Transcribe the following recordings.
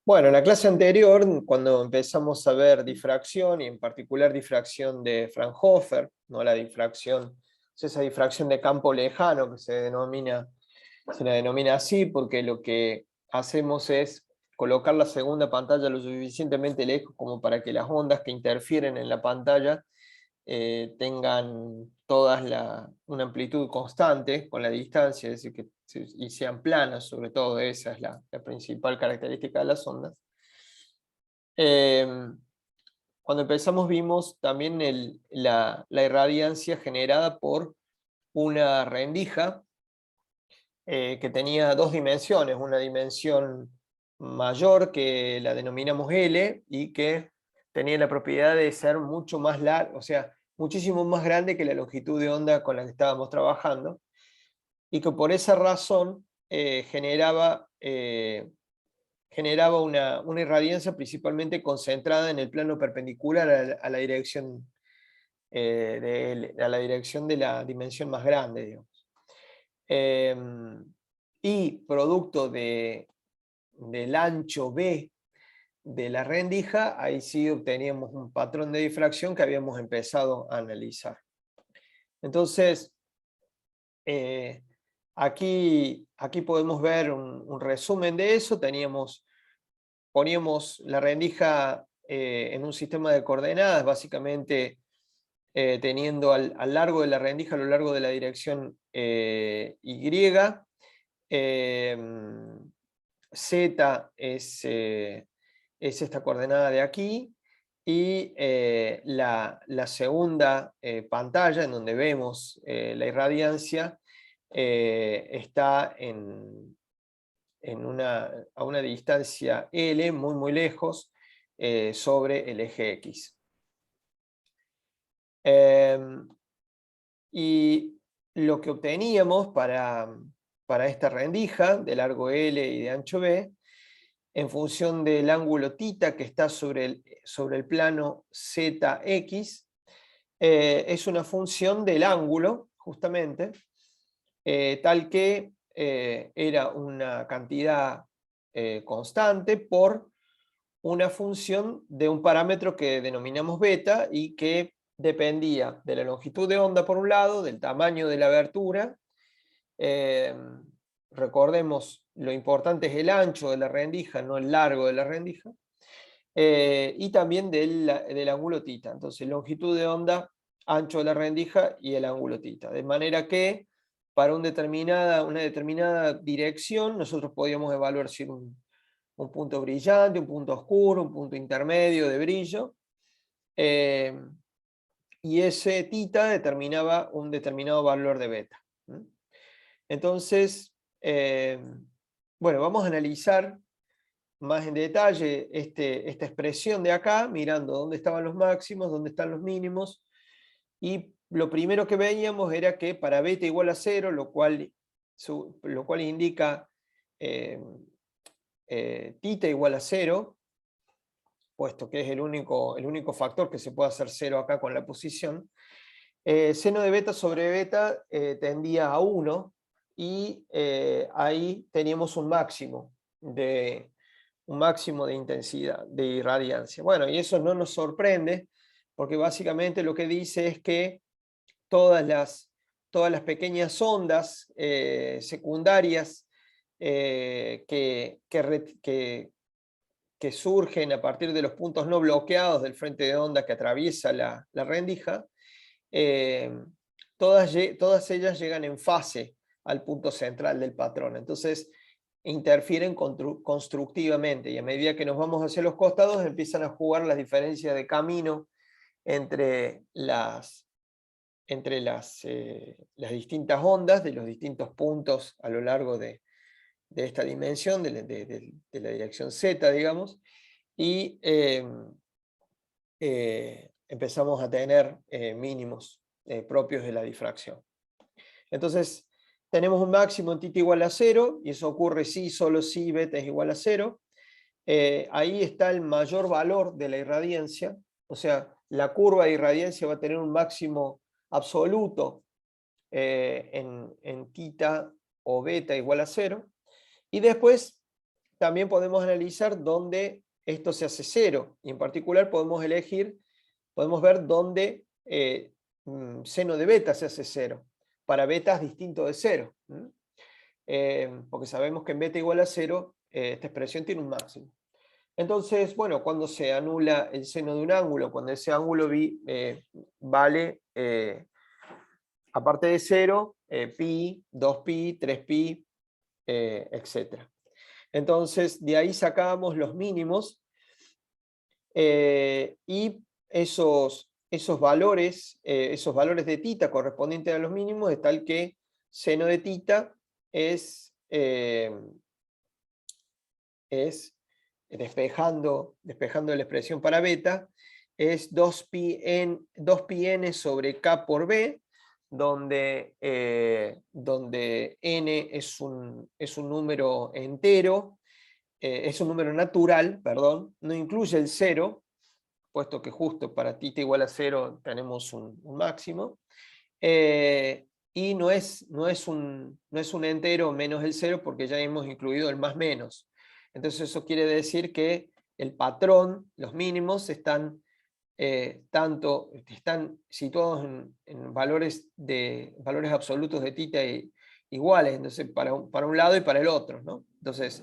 Bueno, en la clase anterior, cuando empezamos a ver difracción, y en particular difracción de Fraunhofer, no la difracción, esa difracción de campo lejano, que se la denomina así, porque lo que hacemos es colocar la segunda pantalla lo suficientemente lejos como para que las ondas que interfieren en la pantalla tengan todas una amplitud constante con la distancia, es decir, y sean planas, sobre todo. Esa es la principal característica de las ondas. Cuando empezamos vimos también la irradiancia generada por una rendija que tenía dos dimensiones, una dimensión mayor que la denominamos L y que tenía la propiedad de ser mucho más larga, o sea, muchísimo más grande que la longitud de onda con la que estábamos trabajando, y que por esa razón generaba una irradiancia principalmente concentrada en el plano perpendicular a la dirección a la dirección de la dimensión más grande, digamos. Y producto del ancho B de la rendija, ahí sí obteníamos un patrón de difracción que habíamos empezado a analizar. Entonces, aquí podemos ver un resumen de eso. Poníamos la rendija en un sistema de coordenadas, básicamente teniendo al largo de la rendija, a lo largo de la dirección Y, Z es esta coordenada de aquí, y la segunda pantalla en donde vemos la irradiancia está a una distancia L, muy muy lejos, sobre el eje X. Y lo que obteníamos para esta rendija de largo L y de ancho B, en función del ángulo θ que está sobre el plano ZX, es una función del ángulo, justamente, tal que era una cantidad constante por una función de un parámetro que denominamos beta y que dependía de la longitud de onda por un lado, del tamaño de la abertura. Recordemos, lo importante es el ancho de la rendija, no el largo de la rendija, y también del ángulo θ. Entonces, longitud de onda, ancho de la rendija y el ángulo θ. De manera que para una determinada dirección nosotros podíamos evaluar si un punto brillante, un punto oscuro, un punto intermedio de brillo, y ese θ determinaba un determinado valor de beta. Entonces, bueno, vamos a analizar más en detalle esta expresión de acá, mirando dónde estaban los máximos, dónde están los mínimos, y lo primero que veíamos era que para beta igual a 0, lo cual indica θ igual a 0, puesto que es el único factor que se puede hacer 0 acá con la posición, seno de beta sobre beta tendía a 1, y ahí teníamos un máximo de intensidad, de irradiancia. Bueno, y eso no nos sorprende, porque básicamente lo que dice es que todas las pequeñas ondas secundarias que surgen a partir de los puntos no bloqueados del frente de onda que atraviesa la rendija, todas ellas llegan en fase al punto central del patrón. Entonces interfieren constructivamente, y a medida que nos vamos hacia los costados empiezan a jugar las diferencias de camino entre las distintas ondas de los distintos puntos a lo largo de esta dimensión, de la dirección Z, digamos, y empezamos a tener mínimos propios de la difracción. Entonces, tenemos un máximo en θ igual a 0, y eso ocurre si, solo si beta es igual a 0. Ahí está el mayor valor de la irradiancia, o sea, la curva de irradiancia va a tener un máximo absoluto en θ o beta igual a 0, y después también podemos analizar dónde esto se hace cero, y en particular podemos ver dónde seno de beta se hace cero, para betas distinto de cero. Porque sabemos que en beta igual a cero, esta expresión tiene un máximo. Entonces, bueno, cuando se anula el seno de un ángulo, cuando ese ángulo vale, aparte de cero, pi, 2pi, 3pi, etc. Entonces, de ahí sacábamos los mínimos, y esos valores de tita correspondientes a los mínimos, de tal que seno de tita es despejando la expresión para beta, es 2πn sobre k por b, donde n es un número entero, es un número natural, perdón, no incluye el cero, puesto que justo para tita igual a cero tenemos un máximo, y no es un entero menos el cero, porque ya hemos incluido el más menos. Entonces eso quiere decir que el patrón, los mínimos, están situados en valores absolutos de tita iguales, entonces para un lado y para el otro, ¿no? Entonces,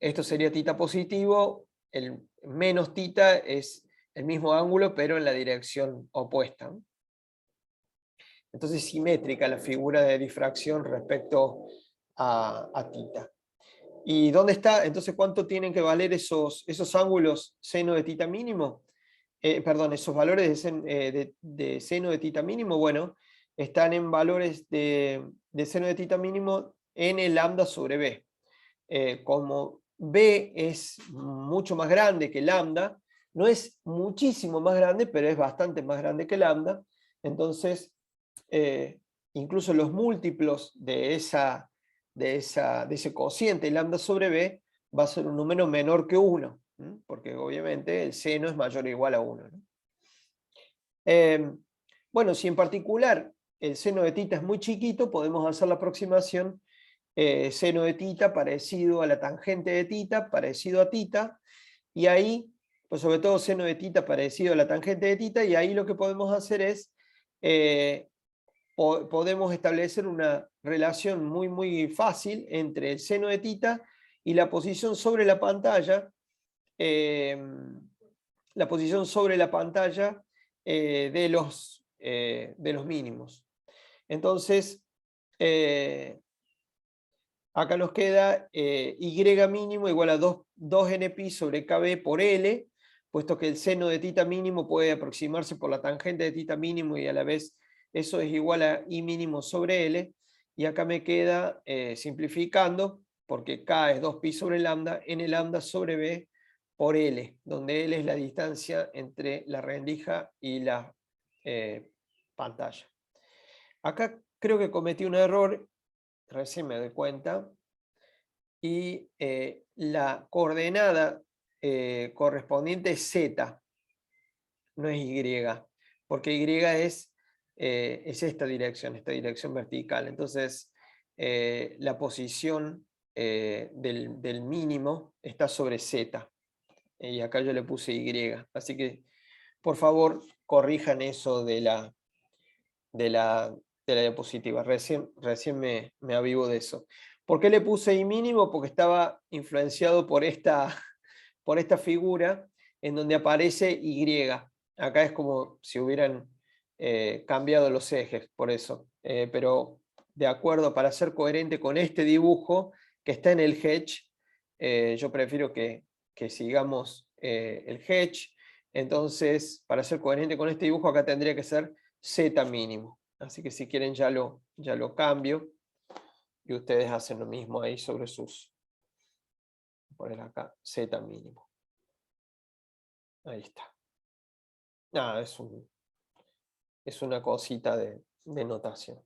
esto sería tita positivo, el menos tita es el mismo ángulo, pero en la dirección opuesta, ¿no? Entonces, simétrica la figura de difracción respecto a tita. ¿Y dónde está? Entonces, ¿cuánto tienen que valer esos ángulos seno de tita mínimo? Perdón, esos valores de seno de tita mínimo, bueno, están en valores de seno de tita mínimo n lambda sobre b. Como b es mucho más grande que lambda, no es muchísimo más grande, pero es bastante más grande que lambda, entonces incluso los múltiplos de ese cociente lambda sobre b va a ser un número menor que 1, porque obviamente el seno es mayor o igual a 1, ¿no? Bueno, si en particular el seno de tita es muy chiquito, podemos hacer la aproximación seno de tita parecido a la tangente de tita, parecido a tita, y ahí, pues sobre todo seno de tita parecido a la tangente de tita, y ahí lo que podemos hacer es, podemos establecer una relación muy fácil entre el seno de tita y la posición sobre la pantalla, de los mínimos. Entonces, acá nos queda y mínimo igual a 2npi sobre kb por l, puesto que el seno de tita mínimo puede aproximarse por la tangente de tita mínimo y a la vez eso es igual a i mínimo sobre l, y acá me queda, simplificando, porque k es 2pi sobre lambda, n lambda sobre b por l, donde l es la distancia entre la rendija y la pantalla. Acá creo que cometí un error, recién me doy cuenta, y la coordenada correspondiente es z, no es y, porque y es esta dirección vertical. Entonces, la posición del mínimo está sobre z, y acá yo le puse y. Así que, por favor, corrijan eso de la diapositiva. Recién me avivo de eso. ¿Por qué le puse I mínimo? Porque estaba influenciado por esta figura en donde aparece Y. Acá es como si hubieran cambiado los ejes, por eso. Pero de acuerdo, para ser coherente con este dibujo que está en el hedge, yo prefiero que sigamos el hedge. Entonces, para ser coherente con este dibujo, acá tendría que ser Z mínimo. Así que si quieren ya lo cambio. Y ustedes hacen lo mismo ahí sobre sus... Poner acá Z mínimo. Ahí está. Nada, es una cosita de notación.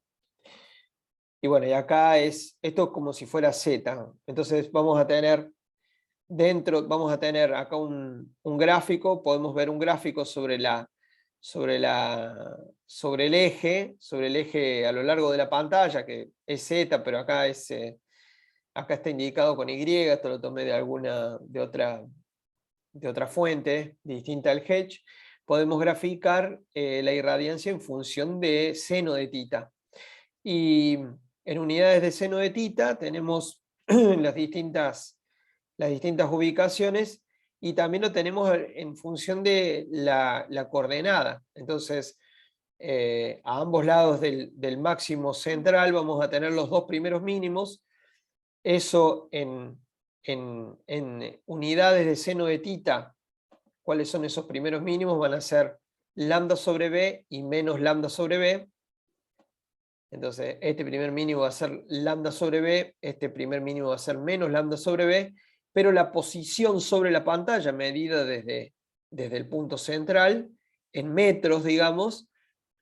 Y bueno, y acá esto es como si fuera Z. Entonces vamos a tener acá un gráfico, podemos ver un gráfico sobre el eje a lo largo de la pantalla, que es Z, pero acá es acá está indicado con Y, esto lo tomé de otra fuente distinta al Hedge, podemos graficar la irradiancia en función de seno de tita. Y en unidades de seno de tita tenemos las distintas ubicaciones y también lo tenemos en función de la coordenada. Entonces, a ambos lados del máximo central vamos a tener los dos primeros mínimos. Eso en unidades de seno de tita, ¿cuáles son esos primeros mínimos? Van a ser lambda sobre b y menos lambda sobre b. Entonces, este primer mínimo va a ser lambda sobre b, este primer mínimo va a ser menos lambda sobre b, pero la posición sobre la pantalla, medida desde el punto central, en metros, digamos,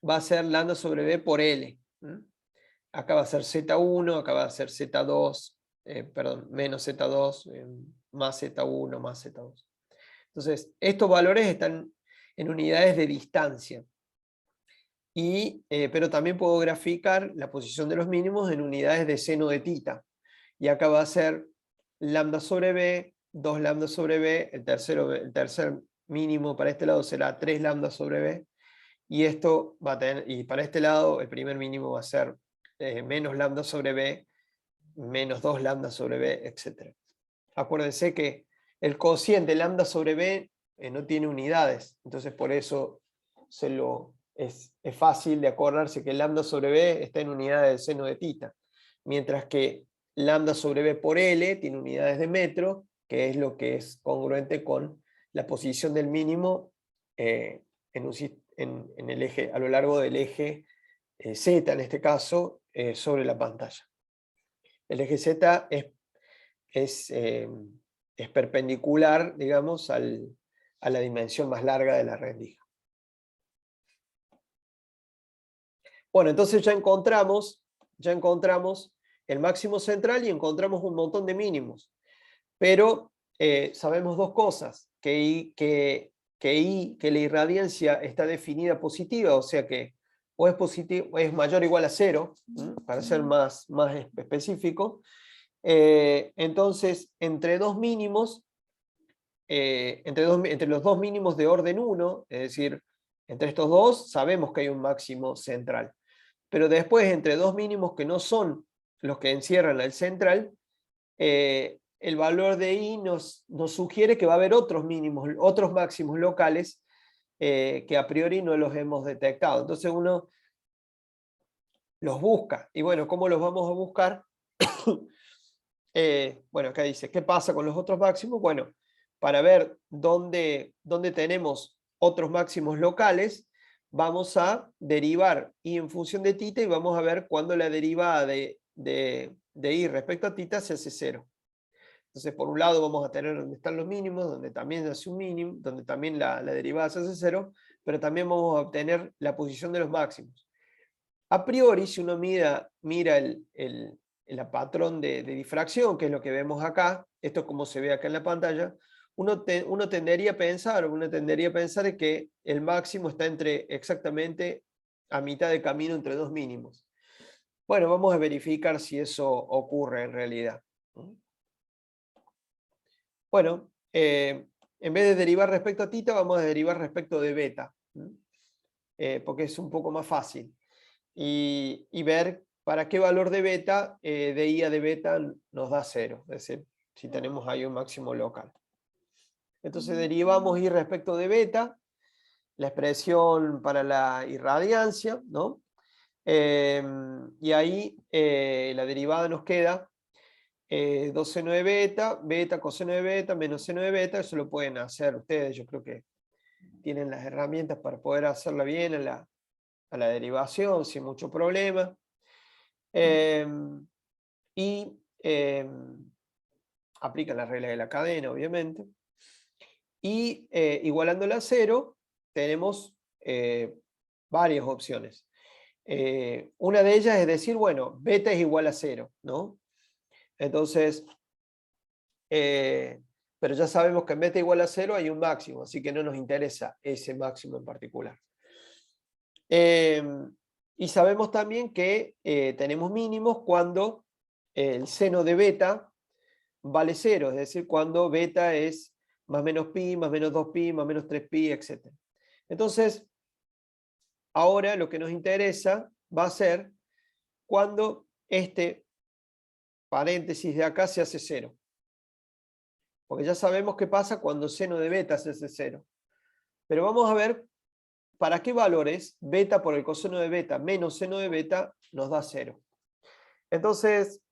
va a ser lambda sobre b por L. Acá va a ser Z1, acá va a ser Z2, perdón, menos Z2, más Z1, más Z2. Entonces, estos valores están en unidades de distancia. Pero también puedo graficar la posición de los mínimos en unidades de seno de tita. Y acá va a ser lambda sobre b, 2 lambda sobre b, el tercer mínimo para este lado será 3 lambda sobre b. Y esto va a tener, y para este lado el primer mínimo va a ser menos lambda sobre b, menos 2 lambda sobre b, etc. Acuérdense que el cociente lambda sobre b no tiene unidades, entonces por eso es fácil de acordarse que lambda sobre b está en unidades de seno de tita, mientras que lambda sobre b por L tiene unidades de metro, que es lo que es congruente con la posición del mínimo en el eje, a lo largo del eje Z, en este caso, sobre la pantalla. El eje Z es perpendicular, digamos, a la dimensión más larga de la rendija. Bueno, entonces ya encontramos el máximo central y encontramos un montón de mínimos. Pero sabemos dos cosas, que la irradiancia está definida positiva, o sea que o es positivo, es mayor o igual a 0, para ser más específico. Entonces, entre los dos mínimos de orden 1, es decir, entre estos dos sabemos que hay un máximo central. Pero después, entre dos mínimos que no son los que encierran el central, el valor de I nos sugiere que va a haber otros máximos locales que a priori no los hemos detectado. Entonces uno los busca. Y bueno, ¿cómo los vamos a buscar? Bueno, acá dice, ¿qué pasa con los otros máximos? Bueno, para ver dónde tenemos otros máximos locales, vamos a derivar I en función de tita y vamos a ver cuándo la derivada de I respecto a tita se hace 0. Entonces, por un lado vamos a tener donde están los mínimos, donde también hace un mínimo, donde también la derivada se hace 0, pero también vamos a obtener la posición de los máximos. A priori, si uno mira el patrón de difracción, que es lo que vemos acá, esto es como se ve acá en la pantalla, uno tendería a pensar que el máximo está exactamente a mitad de camino entre dos mínimos. Bueno, vamos a verificar si eso ocurre en realidad. Bueno, en vez de derivar respecto a tita, vamos a derivar respecto de beta, porque es un poco más fácil. Y ver para qué valor de beta, de I a de beta nos da 0, es decir, si tenemos ahí un máximo local. Entonces derivamos I respecto de beta, la expresión para la irradiancia, ¿no? Y ahí la derivada nos queda 2 seno de beta, beta coseno de beta, menos seno de beta. Eso lo pueden hacer ustedes, yo creo que tienen las herramientas para poder hacerla bien a la derivación sin mucho problema. Aplican las reglas de la cadena, obviamente. Y igualándola a 0, tenemos varias opciones. Una de ellas es decir, bueno, beta es igual a 0, ¿no? Entonces, pero ya sabemos que en beta igual a 0 hay un máximo, así que no nos interesa ese máximo en particular. Y sabemos también que tenemos mínimos cuando el seno de beta vale 0, es decir, cuando beta es más menos pi, más menos 2pi, más menos 3pi, etc. Entonces, ahora lo que nos interesa va a ser cuando este paréntesis de acá se hace 0. Porque ya sabemos qué pasa cuando seno de beta se hace 0. Pero vamos a ver para qué valores beta por el coseno de beta menos seno de beta nos da 0. Entonces,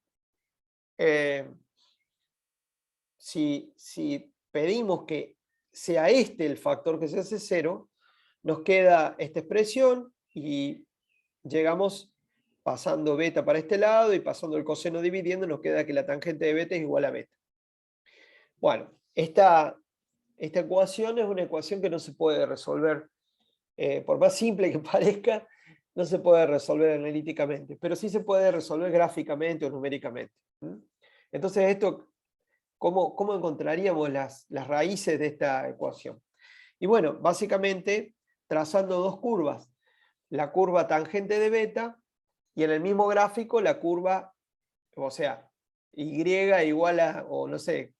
si pedimos que sea este el factor que se hace 0, nos queda esta expresión y llegamos pasando beta para este lado y pasando el coseno dividiendo, nos queda que la tangente de beta es igual a beta. Bueno, esta ecuación es una ecuación que no se puede resolver, por más simple que parezca, no se puede resolver analíticamente, pero sí se puede resolver gráficamente o numéricamente. Entonces, ¿cómo encontraríamos las raíces de esta ecuación? Y bueno, básicamente trazando dos curvas, la curva tangente de beta y en el mismo gráfico la curva, o sea, y igual a, o no sé,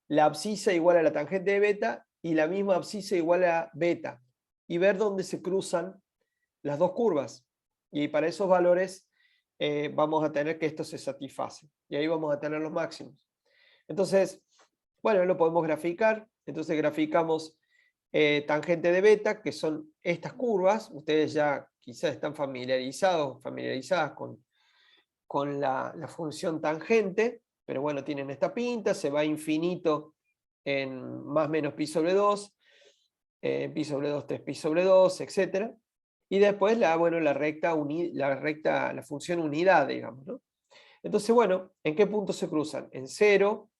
la abscisa igual a la tangente de beta y la misma abscisa igual a beta, y ver dónde se cruzan las dos curvas. Y para esos valores vamos a tener que esto se satisface, y ahí vamos a tener los máximos. Entonces, bueno, lo podemos graficar. Entonces graficamos tangente de beta, que son estas curvas. Ustedes ya quizás están familiarizadas con la función tangente, pero bueno, tienen esta pinta, se va a infinito en más menos pi sobre 2, pi sobre 2, 3 pi sobre 2, etc. Y después la función unidad, digamos, ¿no? Entonces, bueno, ¿en qué puntos se cruzan? En 0,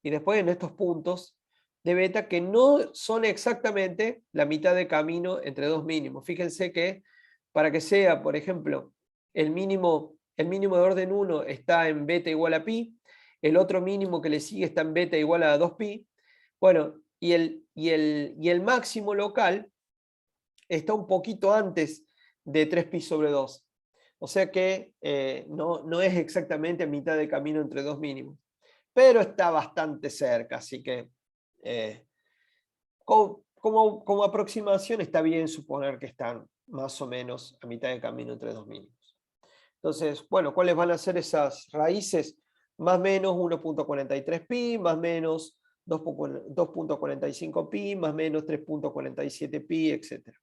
y después en estos puntos de beta que no son exactamente la mitad de camino entre dos mínimos. Fíjense que para que sea, por ejemplo, el mínimo de orden 1 está en beta igual a pi, el otro mínimo que le sigue está en beta igual a 2pi, bueno, y el máximo local está un poquito antes de 3pi sobre 2. O sea que no es exactamente a mitad de camino entre dos mínimos, pero está bastante cerca, así que como aproximación está bien suponer que están más o menos a mitad de camino entre dos mínimos. Entonces, bueno, ¿cuáles van a ser esas raíces? Más o menos 1.43pi, más o menos 2.45pi, más o menos 3.47pi, etc.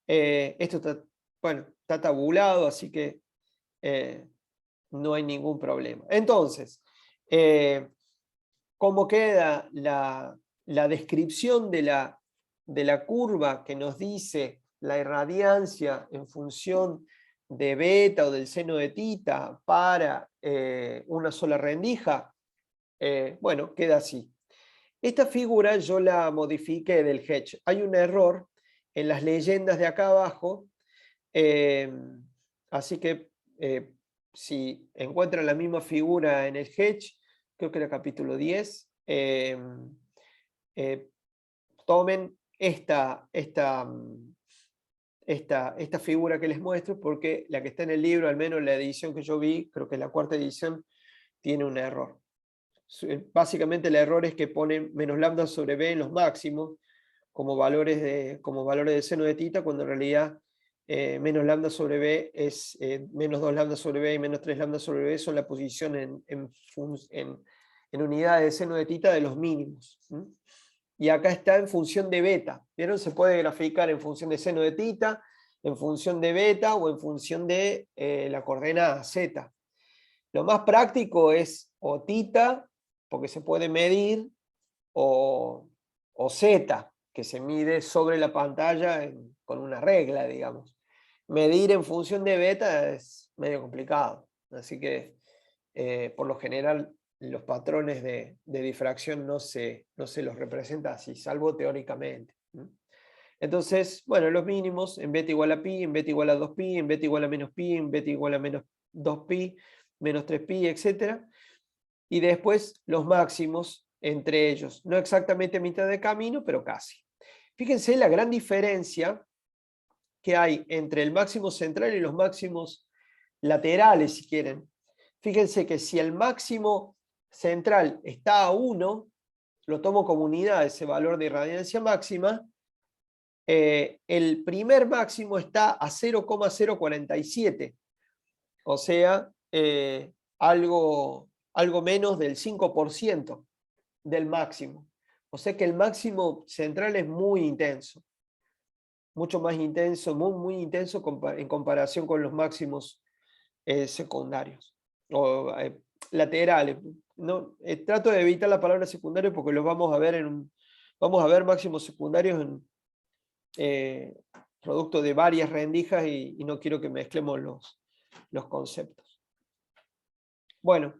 Esto está, bueno, está tabulado, así que no hay ningún problema. Entonces, ¿cómo queda la descripción de la curva que nos dice la irradiancia en función de beta o del seno de tita para una sola rendija? Bueno, queda así. Esta figura yo la modifiqué del Hedge. Hay un error en las leyendas de acá abajo, así que si encuentran la misma figura en el Hedge, creo que era capítulo 10, tomen esta figura que les muestro, porque la que está en el libro, al menos la edición que yo vi, creo que la cuarta edición, tiene un error. Básicamente el error es que ponen menos lambda sobre b en los máximos como valores de seno de tita, cuando en realidad menos lambda sobre b es menos 2 lambda sobre b y menos 3 lambda sobre b son la posición en unidades de seno de tita de los mínimos. Y acá está en función de beta. ¿Vieron? Se puede graficar en función de seno de tita, en función de beta o en función de la coordenada z. Lo más práctico es o tita, porque se puede medir, o z, que se mide sobre la pantalla con una regla, digamos. Medir en función de beta es medio complicado, así que por lo general los patrones de difracción no se los representa así, salvo teóricamente. Entonces, bueno, los mínimos en beta igual a pi, en beta igual a 2pi, en beta igual a menos pi, en beta igual a menos 2pi, menos 3pi, etc. Y después los máximos entre ellos. No exactamente mitad de camino, pero casi. Fíjense la gran diferencia que hay entre el máximo central y los máximos laterales, si quieren. fíjense que si el máximo central está a 1, lo tomo como unidad, ese valor de irradiancia máxima, el primer máximo está a 0,047, o sea, algo menos del 5% del máximo. O sea que el máximo central es muy intenso, mucho más intenso, muy intenso en comparación con los máximos secundarios o laterales. No, trato de evitar la palabra secundario porque los vamos a ver vamos a ver máximos secundarios en producto de varias rendijas y no quiero que mezclemos los conceptos. Bueno,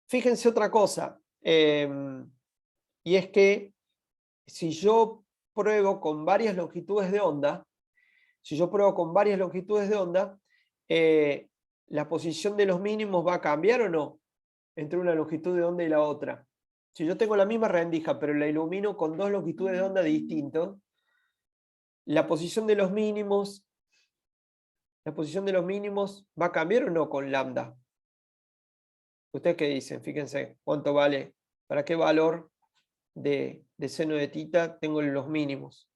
fíjense otra cosa, y es que si yo pruebo con varias longitudes de onda, la posición de los mínimos va a cambiar o no entre una longitud de onda y la otra. Si yo tengo la misma rendija, pero la ilumino con dos longitudes de onda distintas, la posición de los mínimos va a cambiar o no con lambda. ¿Ustedes qué dicen? Fíjense cuánto vale, para qué valor de seno de tita tengo los mínimos.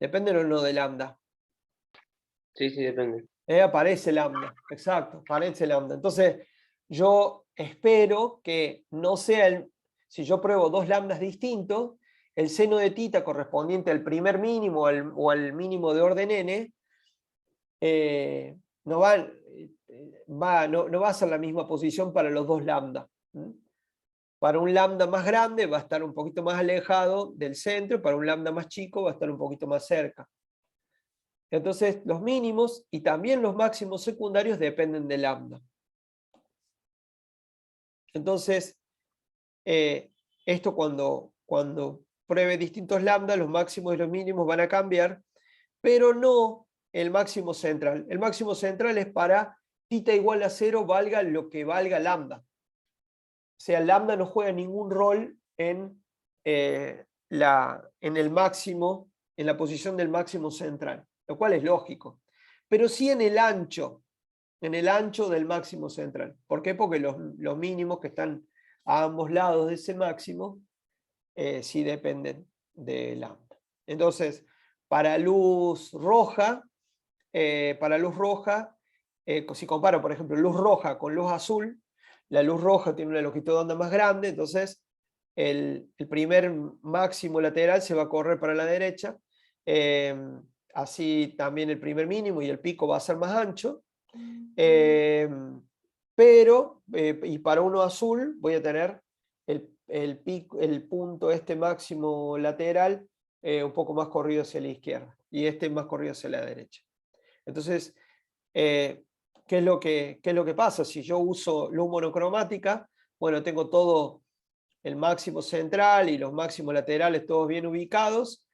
¿Depende o no de lambda? Sí, depende. Aparece lambda, exacto, aparece lambda. Entonces, yo espero que no sea si yo pruebo dos lambdas distintos, el seno de tita correspondiente al primer mínimo o al mínimo de orden n, no va a ser la misma posición para los dos lambda. Para un lambda más grande va a estar un poquito más alejado del centro, para un lambda más chico va a estar un poquito más cerca. Entonces, los mínimos y también los máximos secundarios dependen de lambda. Entonces, esto cuando pruebe distintos lambda, los máximos y los mínimos van a cambiar, pero no el máximo central. El máximo central es para tita igual a 0 valga lo que valga lambda. O sea, lambda no juega ningún rol en el máximo, en la posición del máximo central, lo cual es lógico. Pero sí en el ancho del máximo central. ¿Por qué? Porque los mínimos que están a ambos lados de ese máximo sí dependen de lambda. Entonces, para luz roja, si comparo, por ejemplo, luz roja con luz azul, la luz roja tiene una longitud de onda más grande, entonces el primer máximo lateral se va a correr para la derecha, así también el primer mínimo y el pico va a ser más ancho, y para uno azul voy a tener el punto máximo lateral un poco más corrido hacia la izquierda y más corrido hacia la derecha. Entonces, ¿qué es lo que pasa? Si yo uso luz monocromática, bueno, tengo todo el máximo central y los máximos laterales todos bien ubicados,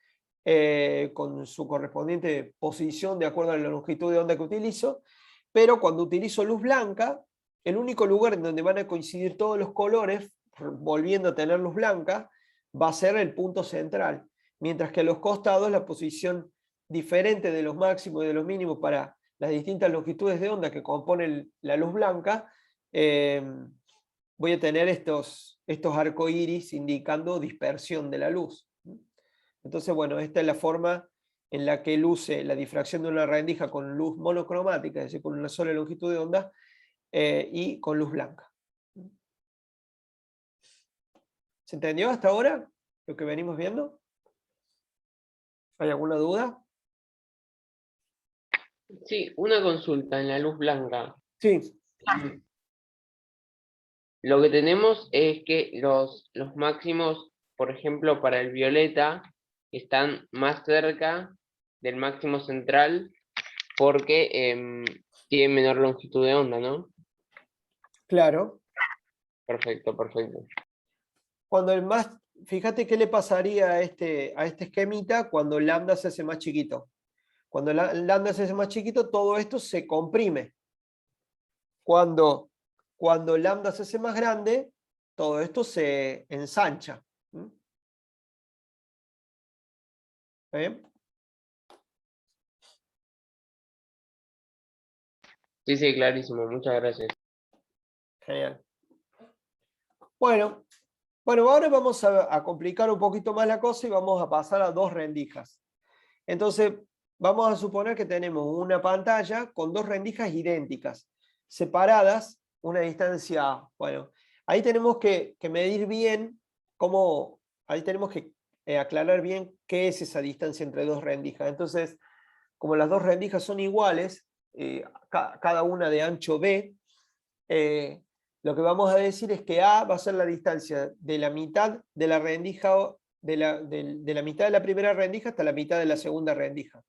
con su correspondiente posición de acuerdo a la longitud de onda que utilizo, pero cuando utilizo luz blanca, el único lugar en donde van a coincidir todos los colores, volviendo a tener luz blanca, va a ser el punto central, mientras que a los costados la posición diferente de los máximos y de los mínimos para las distintas longitudes de onda que componen la luz blanca, voy a tener estos arcoíris indicando dispersión de la luz. Entonces, bueno, esta es la forma en la que luce la difracción de una rendija con luz monocromática, es decir, con una sola longitud de onda, y con luz blanca. ¿Se entendió hasta ahora lo que venimos viendo? ¿Hay alguna duda? Sí, una consulta en la luz blanca. Sí. Lo que tenemos es que los máximos, por ejemplo, para el violeta, están más cerca del máximo central porque tiene menor longitud de onda, ¿no? Claro. Perfecto. Fíjate qué le pasaría a este esquemita cuando lambda se hace más chiquito. Cuando lambda se hace más chiquito, todo esto se comprime. Cuando lambda se hace más grande, todo esto se ensancha. ¿Está bien? Sí, clarísimo. Muchas gracias. Genial. Bueno, ahora vamos a complicar un poquito más la cosa y vamos a pasar a dos rendijas. Entonces, vamos a suponer que tenemos una pantalla con dos rendijas idénticas, separadas, una distancia, bueno, ahí tenemos que medir bien cómo, ahí tenemos que aclarar bien qué es esa distancia entre dos rendijas. Entonces, como las dos rendijas son iguales, cada una de ancho B, lo que vamos a decir es que A va a ser la distancia de la mitad de la rendija, de la mitad de la primera rendija hasta la mitad de la segunda rendija.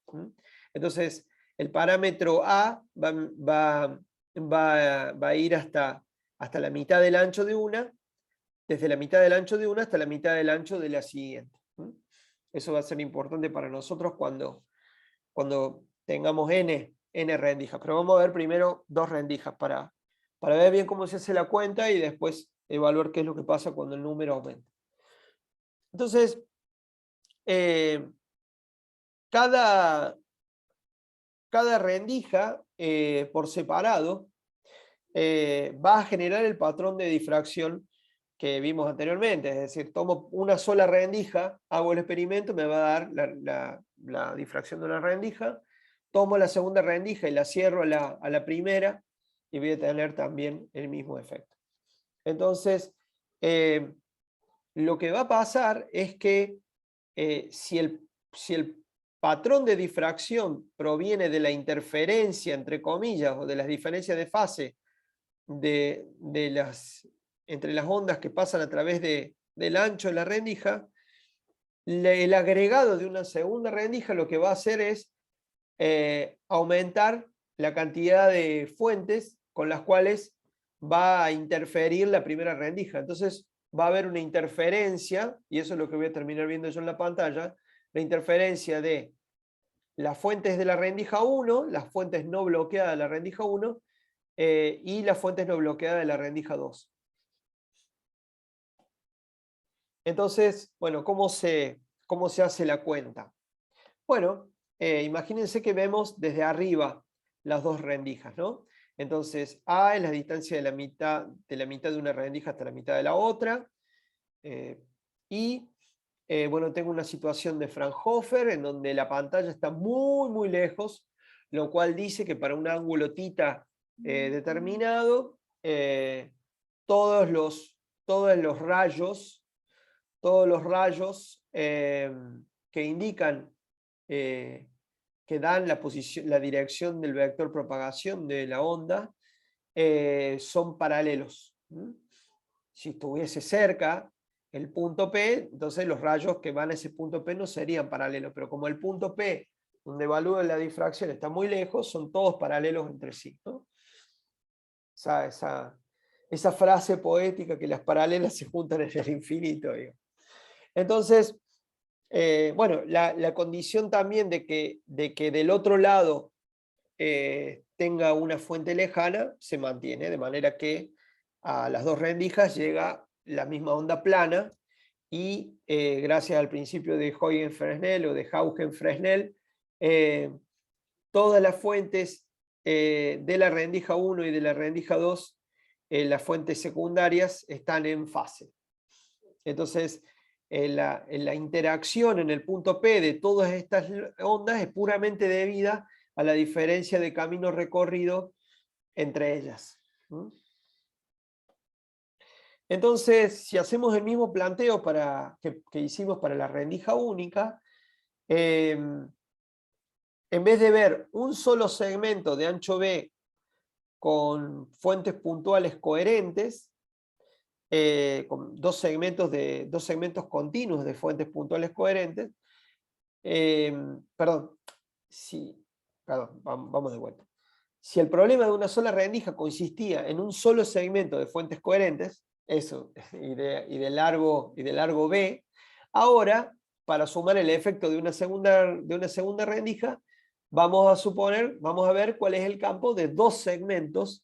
Entonces, el parámetro A va a ir hasta la mitad del ancho de una, desde la mitad del ancho de una hasta la mitad del ancho de la siguiente. Eso va a ser importante para nosotros cuando tengamos n rendijas. Pero vamos a ver primero dos rendijas para ver bien cómo se hace la cuenta y después evaluar qué es lo que pasa cuando el número aumenta. Entonces, cada rendija por separado va a generar el patrón de difracción que vimos anteriormente. Es decir, tomo una sola rendija, hago el experimento, me va a dar la difracción de una rendija, tomo la segunda rendija y la cierro a la primera, y voy a tener también el mismo efecto. Entonces, lo que va a pasar es que si el patrón de difracción proviene de la interferencia, entre comillas, o de las diferencias de fase entre las ondas que pasan a través del ancho de la rendija, el agregado de una segunda rendija lo que va a hacer es aumentar la cantidad de fuentes con las cuales va a interferir la primera rendija. Entonces va a haber una interferencia, y eso es lo que voy a terminar viendo yo en la pantalla, la interferencia de las fuentes de la rendija 1, las fuentes no bloqueadas de la rendija 1, y las fuentes no bloqueadas de la rendija 2. Entonces, bueno, ¿cómo se hace la cuenta? Bueno, imagínense que vemos desde arriba las dos rendijas, ¿no? Entonces, A es la distancia de la mitad de una rendija hasta la mitad de la otra. Bueno, tengo una situación de Fraunhofer en donde la pantalla está muy, muy lejos, lo cual dice que para un ángulo θ determinado, todos los rayos que indican, que dan la dirección del vector propagación de la onda, son paralelos. Si estuviese cerca el punto P, entonces los rayos que van a ese punto P no serían paralelos, pero como el punto P, donde evalúa la difracción, está muy lejos, son todos paralelos entre sí, ¿no? Esa frase poética que las paralelas se juntan en el infinito, digo. Entonces, bueno, la condición también de que del otro lado tenga una fuente lejana se mantiene, de manera que a las dos rendijas llega la misma onda plana, y gracias al principio de Huygens-Fresnel o de Haugen-Fresnel, todas las fuentes de la rendija 1 y de la rendija 2, las fuentes secundarias, están en fase. Entonces, la interacción en el punto P de todas estas ondas es puramente debida a la diferencia de camino recorrido entre ellas. Entonces, si hacemos el mismo planteo que hicimos para la rendija única, en vez de ver un solo segmento de ancho B con fuentes puntuales coherentes, con dos segmentos continuos de fuentes puntuales coherentes, vamos de vuelta. Si el problema de una sola rendija consistía en un solo segmento de fuentes coherentes, eso, y de largo B, ahora, para sumar el efecto de una segunda rendija, vamos a ver cuál es el campo de dos segmentos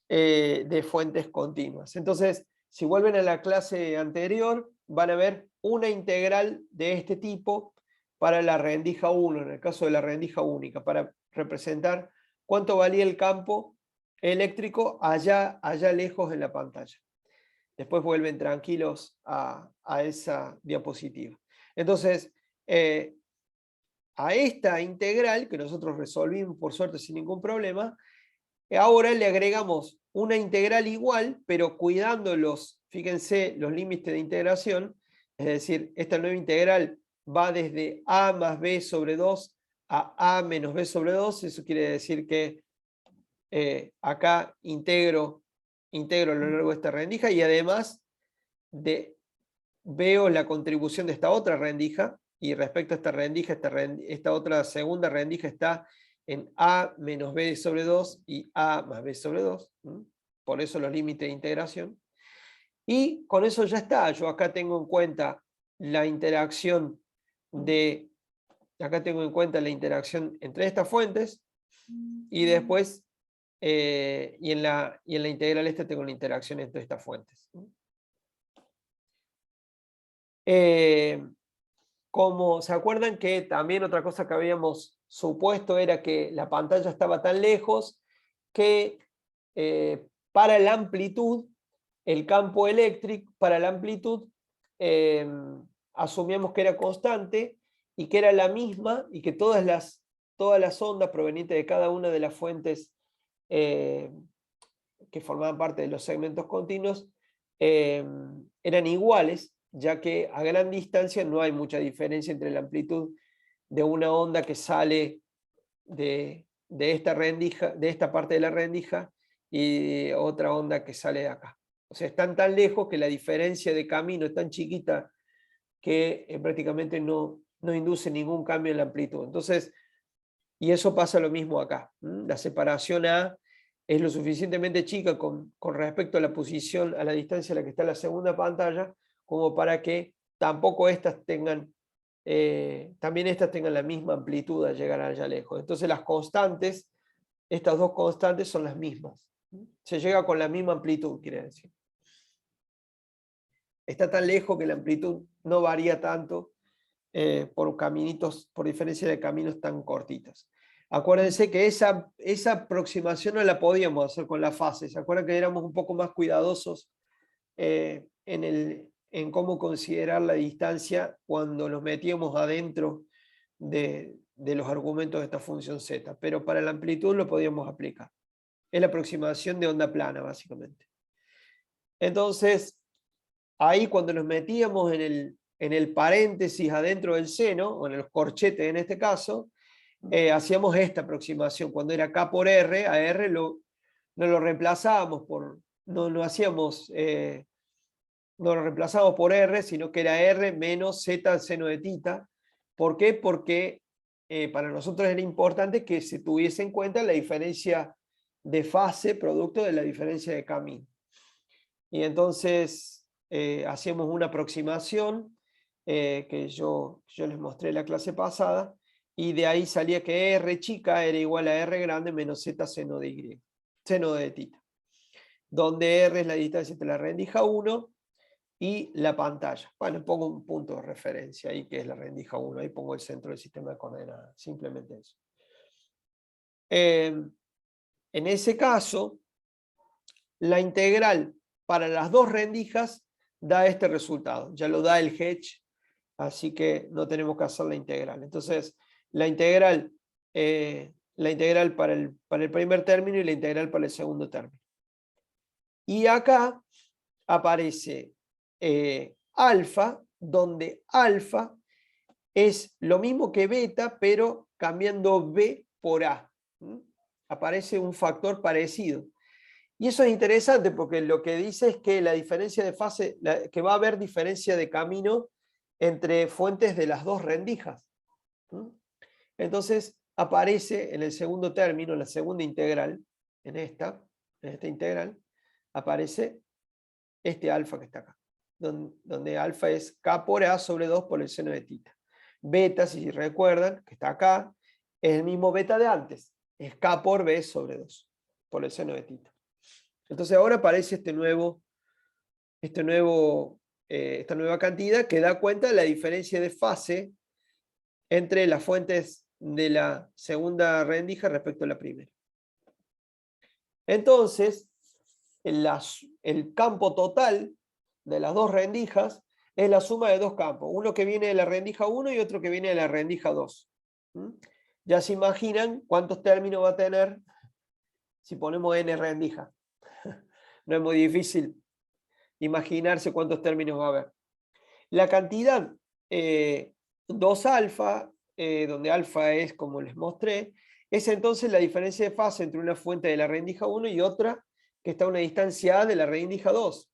de fuentes continuas. Entonces, si vuelven a la clase anterior, van a ver una integral de este tipo para la rendija 1, en el caso de la rendija única, para representar cuánto valía el campo eléctrico allá lejos en la pantalla. Después vuelven tranquilos a esa diapositiva. Entonces, a esta integral, que nosotros resolvimos por suerte sin ningún problema, ahora le agregamos una integral igual, pero cuidando fíjense, los límites de integración, es decir, esta nueva integral va desde a más b sobre 2 a menos b sobre 2, eso quiere decir que acá integro a lo largo de esta rendija y además veo la contribución de esta otra rendija, y respecto a esta rendija, esta otra segunda rendija está en a menos b sobre 2 y a más b sobre 2, por eso los límites de integración. Y con eso ya está, yo acá tengo en cuenta la interacción entre estas fuentes, y después, y en la integral esta tengo la interacción entre estas fuentes. Como se acuerdan que también otra cosa que habíamos supuesto era que la pantalla estaba tan lejos que para la amplitud, el campo eléctrico, para la amplitud, asumíamos que era constante y que era la misma y que todas las ondas provenientes de cada una de las fuentes que formaban parte de los segmentos continuos eran iguales, ya que a gran distancia no hay mucha diferencia entre la amplitud de una onda que sale de esta rendija, de esta parte de la rendija, y otra onda que sale de acá. O sea, están tan lejos que la diferencia de camino es tan chiquita que prácticamente no induce ningún cambio en la amplitud. Entonces, y eso pasa lo mismo acá. La separación A es lo suficientemente chica con respecto a la posición, a la distancia a la que está la segunda pantalla, como para que tampoco estas tengan, también estas tengan la misma amplitud al llegar allá lejos. Entonces las constantes, estas dos constantes son las mismas. Se llega con la misma amplitud, quiere decir. Está tan lejos que la amplitud no varía tanto por diferencia de caminos tan cortitos. Acuérdense que esa aproximación no la podíamos hacer con la fase. ¿Se acuerdan que éramos un poco más cuidadosos en cómo considerar la distancia cuando nos metíamos adentro de los argumentos de esta función z? Pero para la amplitud lo podíamos aplicar. Es la aproximación de onda plana, básicamente. Entonces, ahí cuando nos metíamos en el paréntesis adentro del seno, o en los corchetes en este caso, hacíamos esta aproximación. Cuando era K por R, a R no lo reemplazábamos no lo reemplazábamos por R, sino que era R menos Z al seno de tita. ¿Por qué? Porque para nosotros era importante que se tuviese en cuenta la diferencia de fase producto de la diferencia de camino. Y entonces hacíamos una aproximación que yo les mostré en la clase pasada, y de ahí salía que R chica era igual a R grande menos Z seno de Y, seno de tita, donde R es la distancia entre la rendija 1 y la pantalla. Bueno, pongo un punto de referencia ahí que es la rendija 1, ahí pongo el centro del sistema de coordenadas, simplemente eso. En ese caso, la integral para las dos rendijas da este resultado, ya lo da el Hedge, así que no tenemos que hacer la integral. Entonces, la integral para el primer término y la integral para el segundo término. Y acá aparece alfa, donde alfa es lo mismo que beta, pero cambiando B por A. Aparece un factor parecido. Y eso es interesante porque lo que dice es que la diferencia de fase, que va a haber diferencia de camino entre fuentes de las dos rendijas. Entonces aparece en el segundo término, la segunda integral, en esta integral, aparece este alfa que está acá, donde alfa es K por A sobre 2 por el seno de tita. Beta, si recuerdan, que está acá, es el mismo beta de antes, es K por B sobre 2 por el seno de tita. Entonces ahora aparece esta nueva cantidad que da cuenta de la diferencia de fase entre las fuentes de la segunda rendija respecto a la primera. Entonces, el campo total de las dos rendijas es la suma de dos campos, uno que viene de la rendija 1 y otro que viene de la rendija 2. Ya se imaginan cuántos términos va a tener si ponemos n rendija. No es muy difícil imaginarse cuántos términos va a haber. La cantidad 2 alfa, donde alfa es como les mostré, es entonces la diferencia de fase entre una fuente de la rendija 1 y otra que está a una distancia A de la rendija 2.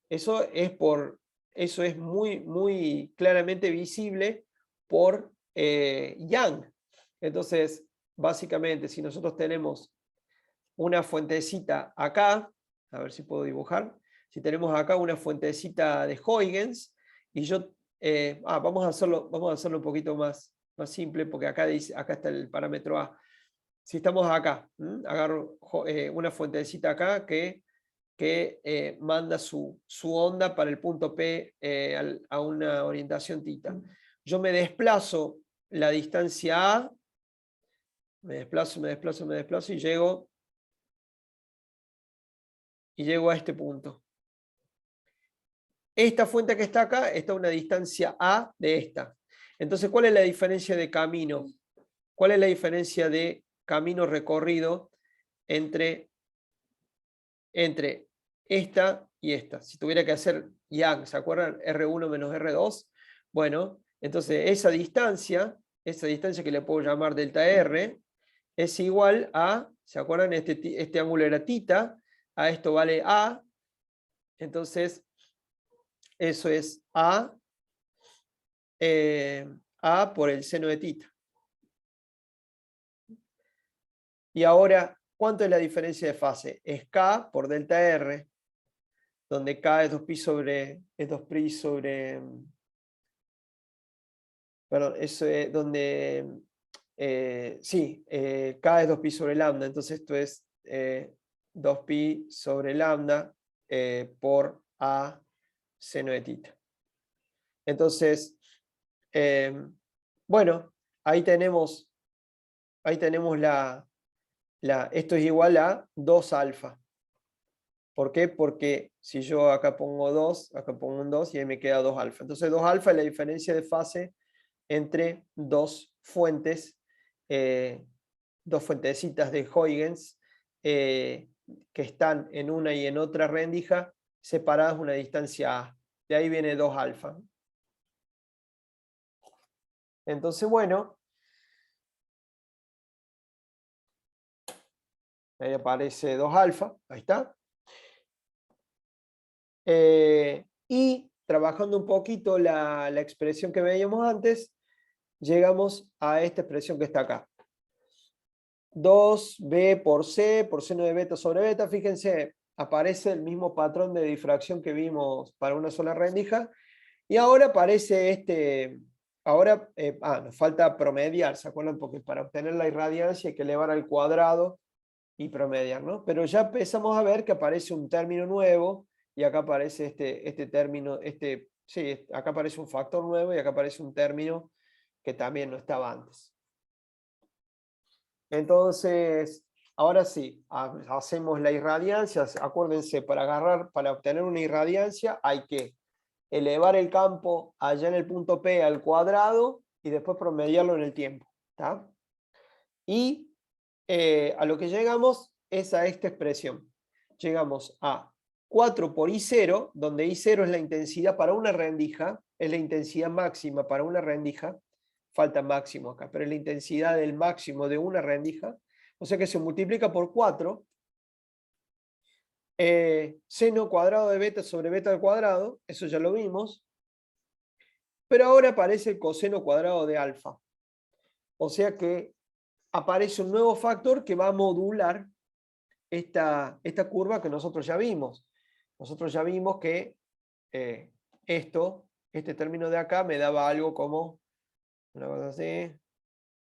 Eso es muy, muy claramente visible por Young. Entonces, básicamente, si nosotros tenemos una fuentecita acá, a ver si puedo dibujar, si tenemos acá una fuentecita de Huygens, y yo, vamos a hacerlo un poquito más simple, porque acá está el parámetro A. Si estamos acá, agarro una fuentecita acá que manda su onda para el punto P a una orientación θ. Yo me desplazo la distancia A, me desplazo y llego a este punto. Esta fuente que está acá está a una distancia A de esta. Entonces, ¿cuál es la diferencia de camino? ¿Cuál es la diferencia de camino recorrido entre esta y esta? Si tuviera que hacer Young, ¿se acuerdan? R1 menos R2. Bueno, entonces esa distancia que le puedo llamar delta R, es igual a, ¿se acuerdan? Este ángulo era θ, a esto vale A, entonces eso es A por el seno de θ. Y ahora, ¿cuánto es la diferencia de fase? Es K por delta R, donde K es 2pi sobre, perdón, eso es donde, K es 2pi sobre lambda, entonces esto es 2pi sobre lambda por A seno de θ. Entonces, bueno, ahí tenemos esto es igual a 2 alfa. ¿Por qué? Porque si yo acá pongo 2, acá pongo un 2 y ahí me queda 2 alfa. Entonces 2 alfa es la diferencia de fase entre dos fuentes, dos fuentecitas de Huygens que están en una y en otra rendija separadas una distancia A. De ahí viene 2 alfa. Entonces, bueno, ahí aparece 2 alfa, ahí está. Y trabajando un poquito la expresión que veíamos antes, llegamos a esta expresión que está acá. 2b por c, por seno de beta sobre beta. Fíjense, aparece el mismo patrón de difracción que vimos para una sola rendija. Y ahora aparece ahora nos falta promediar, ¿se acuerdan? Porque para obtener la irradiancia hay que elevar al cuadrado y promediar, ¿no? Pero ya empezamos a ver que aparece un término nuevo y acá aparece este término, sí, acá aparece un factor nuevo y acá aparece un término que también no estaba antes. Entonces, ahora sí, hacemos la irradiancia. Acuérdense, para obtener una irradiancia hay que elevar el campo allá en el punto P al cuadrado y después promediarlo en el tiempo. ¿Está? Y a lo que llegamos es a esta expresión. Llegamos a 4 por I0, donde I0 es la intensidad para una rendija, es la intensidad máxima para una rendija. Falta máximo acá, pero es la intensidad del máximo de una rendija. O sea que se multiplica por 4. Seno cuadrado de beta sobre beta al cuadrado, eso ya lo vimos. Pero ahora aparece el coseno cuadrado de alfa. O sea que aparece un nuevo factor que va a modular esta curva que nosotros ya vimos. Nosotros ya vimos que este término de acá me daba algo como una cosa así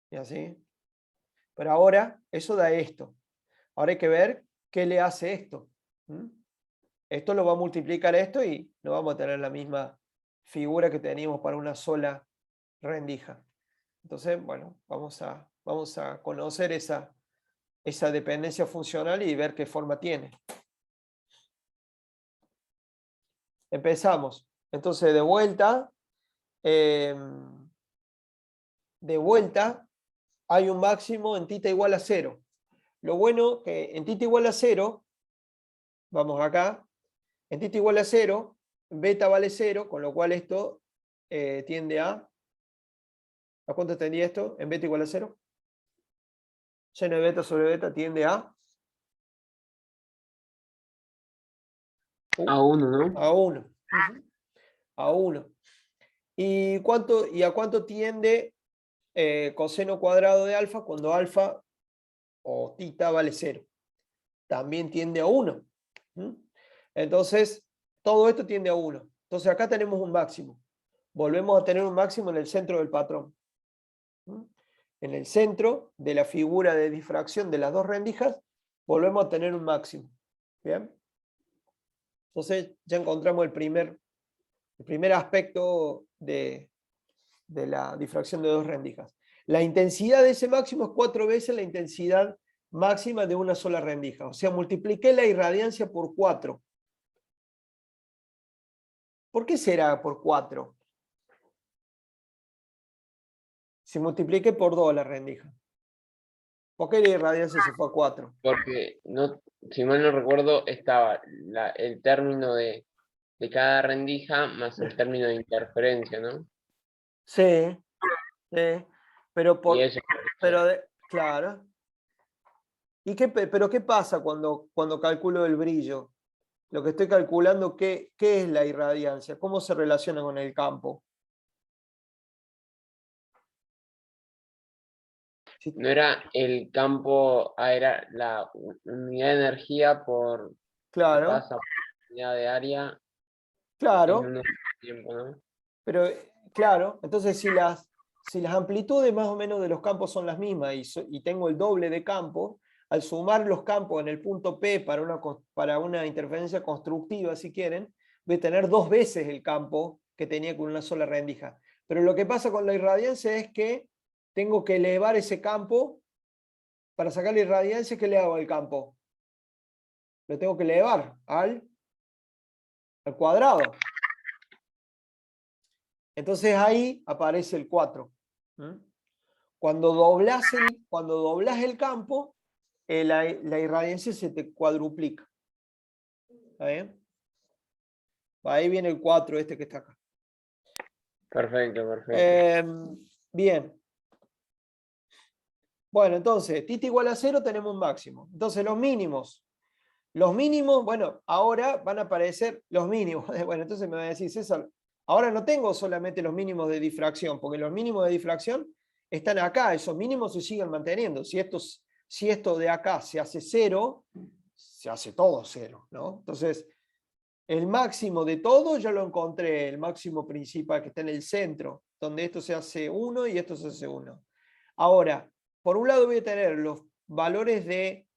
y así. Pero ahora eso da esto. Ahora hay que ver qué le hace esto. Esto lo va a multiplicar esto y no vamos a tener la misma figura que teníamos para una sola rendija. Entonces, bueno, vamos a conocer esa esa dependencia funcional y ver qué forma tiene. Empezamos. Entonces, de vuelta, hay un máximo en θ igual a 0. Lo bueno que en θ igual a 0, vamos acá, en θ igual a 0, beta vale 0, con lo cual esto tiende a... ¿A cuánto tendría esto? En beta igual a 0. Seno de beta sobre beta tiende a... A 1, ¿no? A 1. A 1. ¿Y a cuánto tiende coseno cuadrado de alfa cuando alfa o θ vale 0? También tiende a 1. Entonces, todo esto tiende a 1. Entonces, acá tenemos un máximo. Volvemos a tener un máximo en el centro del patrón. En el centro de la figura de difracción de las dos rendijas, volvemos a tener un máximo. ¿Bien? Entonces, ya encontramos el primer aspecto de la difracción de dos rendijas. La intensidad de ese máximo es 4 veces la intensidad máxima de una sola rendija. O sea, multipliqué la irradiancia por 4. ¿Por qué será por 4? Si multipliqué por 2 la rendija. ¿Por qué la irradiancia se fue a 4? Porque, no, si mal no recuerdo, estaba el término de cada rendija más el término de interferencia, ¿no? Sí, sí. Pero Y eso. claro. Pero qué pasa cuando calculo el brillo? Lo que estoy calculando, ¿qué es la irradiancia? ¿Cómo se relaciona con el campo? No era el campo, era la unidad de energía por que Claro, pasa por la unidad de área en claro. un tiempo, ¿no? Pero, claro, entonces si las amplitudes más o menos de los campos son las mismas y tengo el doble de campo, al sumar los campos en el punto P para una interferencia constructiva, si quieren, voy a tener 2 veces el campo que tenía con una sola rendija. Pero lo que pasa con la irradiancia es que tengo que elevar ese campo. Para sacar la irradiancia, ¿qué le hago al campo? Lo tengo que elevar al cuadrado. Entonces ahí aparece el 4. Cuando doblas el campo, la irradiancia se te cuadruplica. ¿Está bien? Ahí viene el 4 este que está acá. Perfecto, perfecto. Bien. Bueno, entonces, θ igual a 0 tenemos un máximo. Entonces los mínimos, bueno, ahora van a aparecer los mínimos. Bueno, entonces me va a decir, César, ahora no tengo solamente los mínimos de difracción, porque los mínimos de difracción están acá, esos mínimos se siguen manteniendo. Si esto de acá se hace 0, se hace todo 0, ¿no? Entonces, el máximo de todo ya lo encontré, el máximo principal que está en el centro, donde esto se hace 1 y esto se hace 1. Ahora, por un lado voy a tener los valores de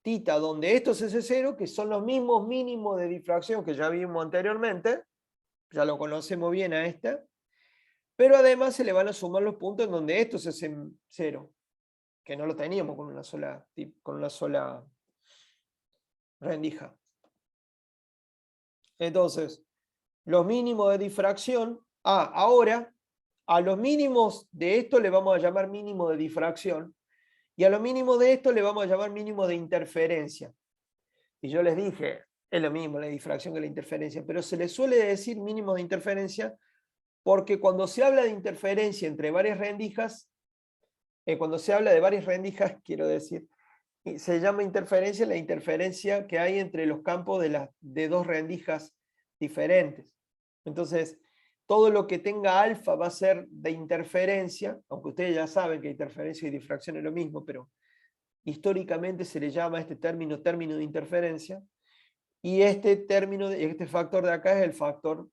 θ, donde esto se hace 0, que son los mismos mínimos de difracción que ya vimos anteriormente, ya lo conocemos bien a este, pero además se le van a sumar los puntos en donde esto se hace 0, que no lo teníamos con una sola rendija. Entonces, los mínimos de difracción, ahora a los mínimos de esto le vamos a llamar mínimo de difracción, y a los mínimos de esto le vamos a llamar mínimo de interferencia. Y yo les dije, es lo mismo la difracción que la interferencia, pero se le suele decir mínimo de interferencia porque cuando se habla de interferencia entre varias rendijas, cuando se habla de varias rendijas, quiero decir, se llama interferencia la interferencia que hay entre los campos de dos rendijas diferentes. Entonces, todo lo que tenga alfa va a ser de interferencia, aunque ustedes ya saben que interferencia y difracción es lo mismo, pero históricamente se le llama este término de interferencia, y este factor de acá es el factor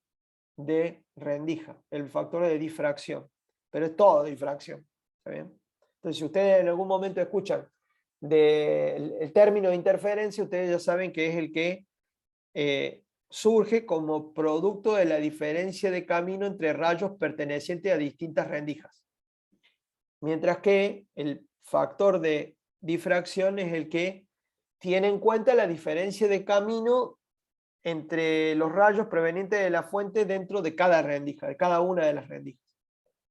de rendija, el factor de difracción, pero es todo difracción. ¿Está bien? Entonces, si ustedes en algún momento escuchan el término de interferencia, ustedes ya saben que es el que surge como producto de la diferencia de camino entre rayos pertenecientes a distintas rendijas. Mientras que el factor de difracción es el que tiene en cuenta la diferencia de camino entre los rayos provenientes de la fuente dentro de cada rendija, de cada una de las rendijas.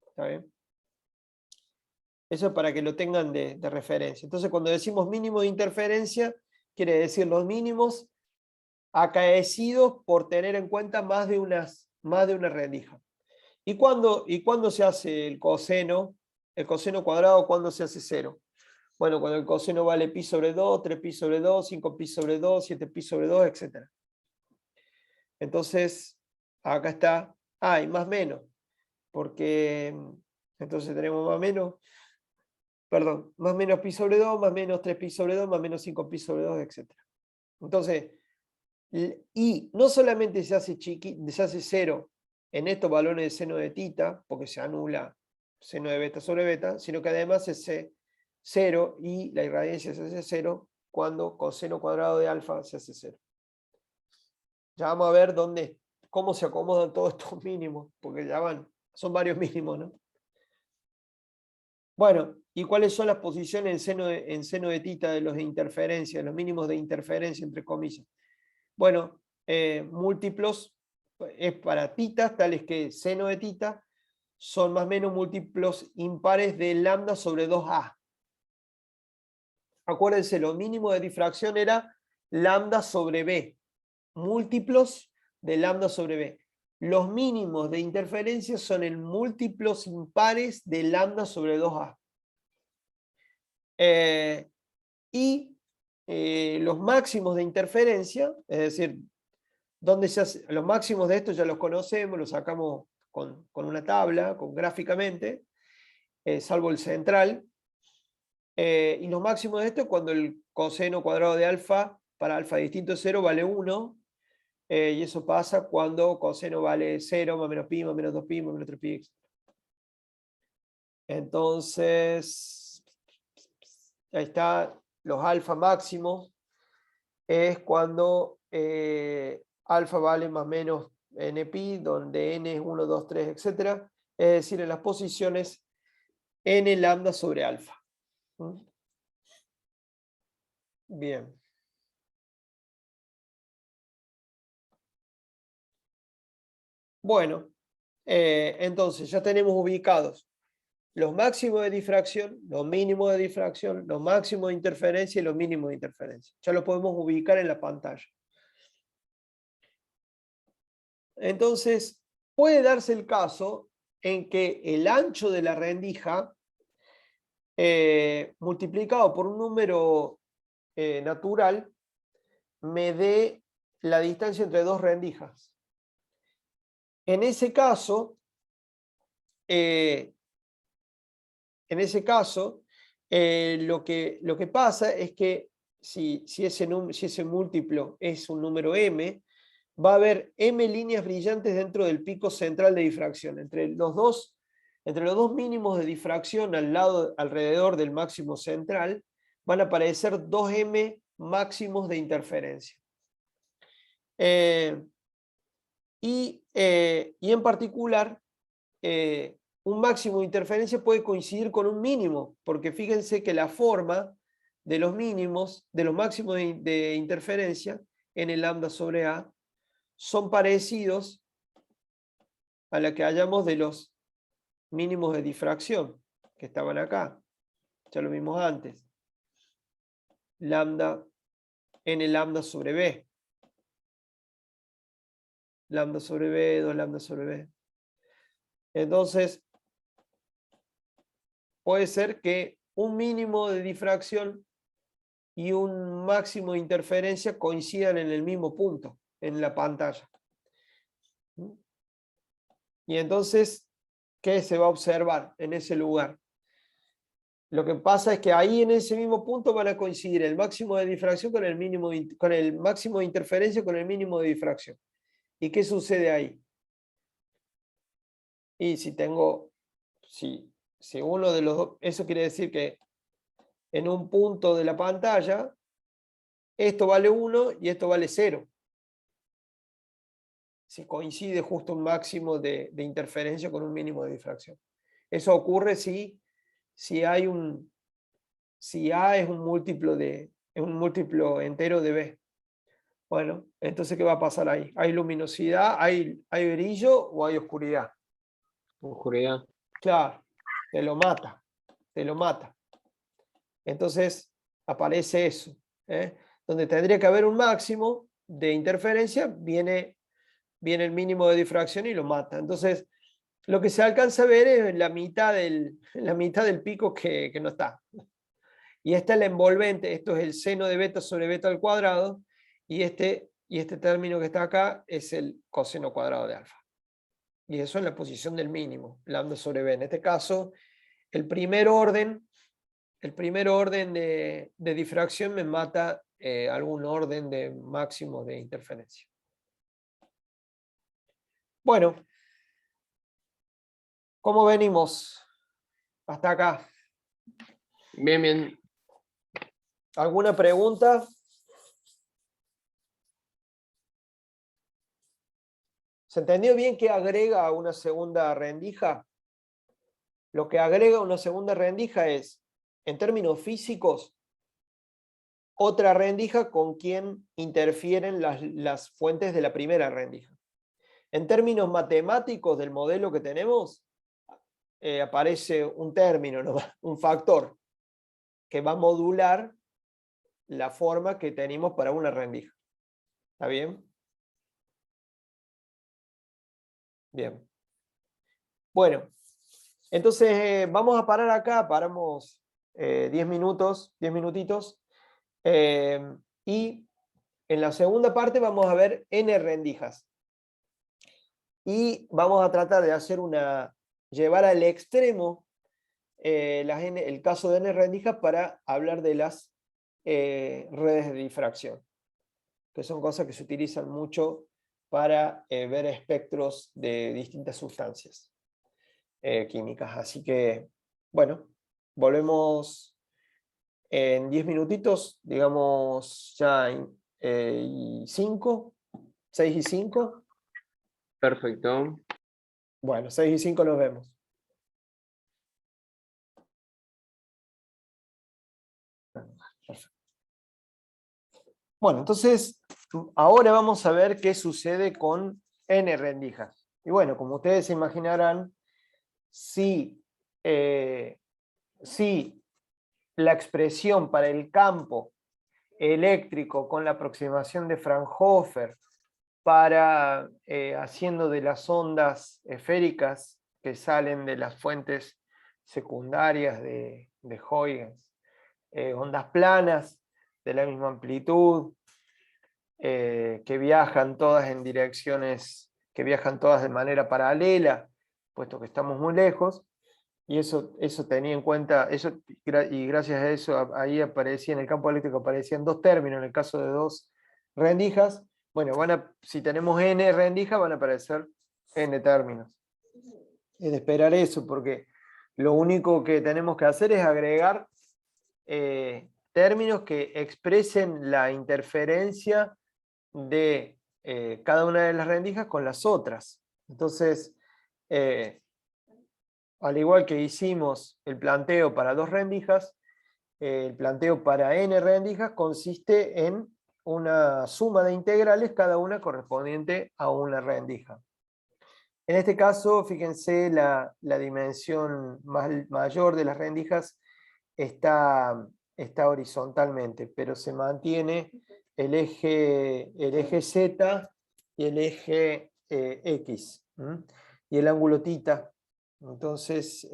¿Está bien? Eso es para que lo tengan de referencia. Entonces, cuando decimos mínimo de interferencia, quiere decir los mínimos acaecidos por tener en cuenta más de una rendija. ¿Y cuándo se hace el coseno? El coseno cuadrado, ¿cuándo se hace 0? Bueno, cuando el coseno vale pi sobre 2, 3 pi sobre 2, 5 pi sobre 2, 7 pi sobre 2, etc. Entonces, acá está, y más menos, porque entonces tenemos más menos pi sobre 2, más menos 3 pi sobre 2, más menos 5 pi sobre 2, etc. Entonces, y no solamente se hace 0 en estos valores de seno de tita, porque se anula seno de beta sobre beta, sino que además es 0 y la irradiencia se hace 0 cuando coseno cuadrado de alfa se hace 0. Ya vamos a ver cómo se acomodan todos estos mínimos, porque ya son varios mínimos, ¿no? Bueno, ¿y cuáles son las posiciones en seno de tita de los de interferencia, los mínimos de interferencia, entre comillas? Bueno, múltiplos es para titas, tales que seno de tita son más o menos múltiplos impares de lambda sobre 2a. Acuérdense, lo mínimo de difracción era lambda sobre b, múltiplos de lambda sobre b. Los mínimos de interferencia son en múltiplos impares de lambda sobre 2a. Los máximos de interferencia, es decir, los máximos de estos ya los conocemos, los sacamos con una tabla, gráficamente, salvo el central. Y los máximos de esto es cuando el coseno cuadrado de alfa para alfa distinto de 0 vale 1. Y eso pasa cuando coseno vale 0, más menos pi, más menos 2pi, más menos 3pi, etc. Entonces, ahí está, los alfa máximos es cuando alfa vale más o menos npi, donde n es 1, 2, 3, etc. Es decir, en las posiciones n lambda sobre alfa. Bien. Bueno, entonces ya tenemos ubicados los máximos de difracción, los mínimos de difracción, los máximos de interferencia y los mínimos de interferencia. Ya lo podemos ubicar en la pantalla. Entonces, puede darse el caso en que el ancho de la rendija, multiplicado por un número natural, me dé la distancia entre dos rendijas. En ese caso, lo que pasa es que si ese múltiplo es un número m, va a haber m líneas brillantes dentro del pico central de difracción. Entre los dos mínimos de difracción alrededor del máximo central, van a aparecer 2m máximos de interferencia. Y en particular, un máximo de interferencia puede coincidir con un mínimo, porque fíjense que la forma de los mínimos, de los máximos de interferencia en el lambda sobre A, son parecidos a la que hallamos de los mínimos de difracción, que estaban acá. Ya lo vimos antes. Lambda n lambda sobre B. Lambda sobre B, 2 lambda sobre B. Entonces, puede ser que un mínimo de difracción y un máximo de interferencia coincidan en el mismo punto, en la pantalla. Y entonces, ¿qué se va a observar en ese lugar? Lo que pasa es que ahí en ese mismo punto van a coincidir el máximo de difracción con el máximo de interferencia con el mínimo de difracción. ¿Y qué sucede ahí? Y si uno de los dos, eso quiere decir que en un punto de la pantalla, esto vale 1 y esto vale 0. Si coincide justo un máximo de interferencia con un mínimo de difracción. Eso ocurre si hay si A es un múltiplo entero de B. Bueno, entonces, ¿qué va a pasar ahí? ¿Hay luminosidad, hay brillo o hay oscuridad? Oscuridad. Claro, te lo mata, te lo mata. Entonces aparece eso, ¿eh? Donde tendría que haber un máximo de interferencia, viene el mínimo de difracción y lo mata. Entonces, lo que se alcanza a ver es la mitad del pico que no está. Y esta es la envolvente, esto es el seno de beta sobre beta al cuadrado, y este término que está acá es el coseno cuadrado de alfa. Y eso en la posición del mínimo, lambda sobre b. En este caso, el primer orden de difracción me mata algún orden de máximo de interferencia. Bueno, ¿cómo venimos hasta acá? Bien, bien. ¿Alguna pregunta? ¿Se entendió bien qué agrega una segunda rendija? Lo que agrega una segunda rendija es, en términos físicos, otra rendija con quien interfieren las fuentes de la primera rendija. En términos matemáticos del modelo que tenemos, aparece un término, ¿no? Un factor, que va a modular la forma que tenemos para una rendija. ¿Está bien? Bien. Bueno, entonces vamos a parar acá, paramos 10 minutos, 10 minutitos, y en la segunda parte vamos a ver n rendijas. Y vamos a tratar de hacer llevar al extremo el caso de n rendijas para hablar de las redes de difracción, que son cosas que se utilizan mucho para ver espectros de distintas sustancias químicas. Así que, bueno, volvemos en 10 minutitos, digamos ya en 6 y 5. Perfecto. Bueno, 6 y 5 nos vemos. Perfecto. Bueno, entonces ahora vamos a ver qué sucede con n rendijas. Y bueno, como ustedes se imaginarán, si la expresión para el campo eléctrico con la aproximación de Fraunhofer para haciendo de las ondas esféricas que salen de las fuentes secundarias de Huygens, ondas planas de la misma amplitud, que viajan todas en direcciones, que viajan todas de manera paralela, puesto que estamos muy lejos, y eso tenía en cuenta, y gracias a eso ahí aparecía, en el campo eléctrico aparecían dos términos, en el caso de dos rendijas. Bueno, si tenemos n rendijas van a aparecer n términos. Es de esperar eso, porque lo único que tenemos que hacer es agregar términos que expresen la interferencia de cada una de las rendijas con las otras. Entonces, al igual que hicimos el planteo para dos rendijas, el planteo para n rendijas consiste en una suma de integrales, cada una correspondiente a una rendija. En este caso, fíjense, la dimensión mayor de las rendijas está horizontalmente, pero se mantiene el eje Z y el eje X, y el ángulo θ. Entonces,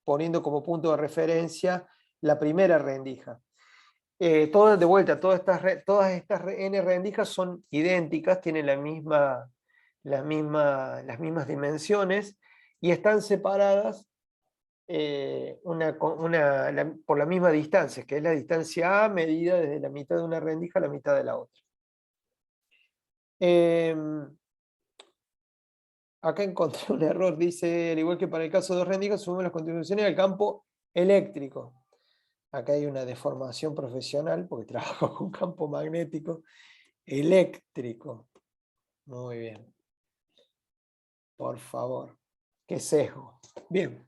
poniendo como punto de referencia la primera rendija. Todas estas n rendijas son idénticas, tienen las mismas dimensiones y están separadas por la misma distancia, que es la distancia A medida desde la mitad de una rendija a la mitad de la otra. Acá encontré un error, dice, al igual que para el caso de dos rendijas, sumamos las contribuciones al campo eléctrico. Acá hay una deformación profesional, porque trabajo con campo magnético eléctrico. Muy bien. Por favor. Qué sesgo. Bien.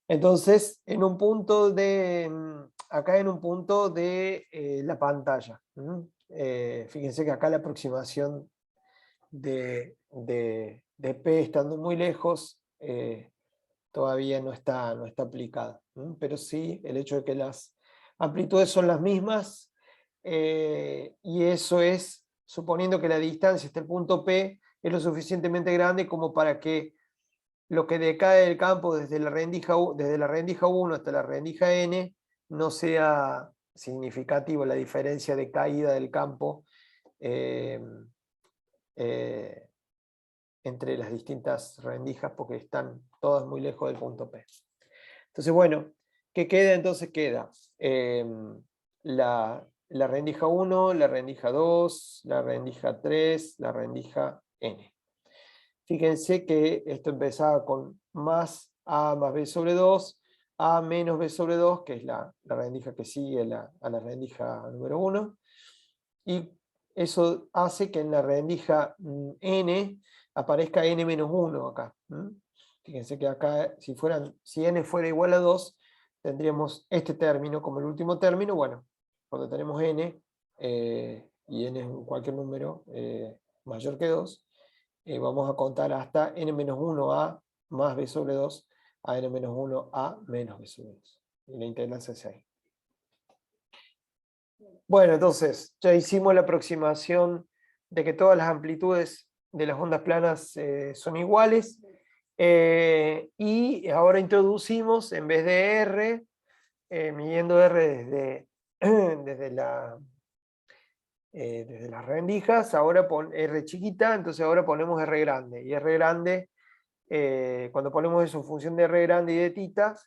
Entonces, en un punto de, acá en un punto de la pantalla. Fíjense que acá la aproximación de P estando muy lejos, todavía no está aplicada. Pero sí, el hecho de que las amplitudes son las mismas, y eso es suponiendo que la distancia hasta el punto P es lo suficientemente grande como para que lo que decae del campo desde la rendija 1 hasta la rendija n no sea significativo la diferencia de caída del campo eh, eh, entre las distintas rendijas, porque están todas muy lejos del punto P. Entonces, bueno, ¿qué queda? Entonces queda la rendija 1, la rendija 2, la rendija 3, la rendija n. Fíjense que esto empezaba con más a más b sobre 2, a menos b sobre 2, que es la rendija que sigue a la rendija número 1, y eso hace que en la rendija n aparezca n menos 1 acá. Fíjense que acá, si n fuera igual a 2, tendríamos este término como el último término. Bueno, cuando tenemos n, y n es cualquier número mayor que 2, vamos a contar hasta n-1a más b sobre 2 a n-1a menos b sobre 2. Y la integral se hace ahí. Bueno, entonces, ya hicimos la aproximación de que todas las amplitudes de las ondas planas son iguales. Y ahora introducimos, en vez de R, midiendo R desde las rendijas, ahora R chiquita, entonces ahora ponemos R grande. Y R grande, cuando ponemos eso en función de R grande y de tita,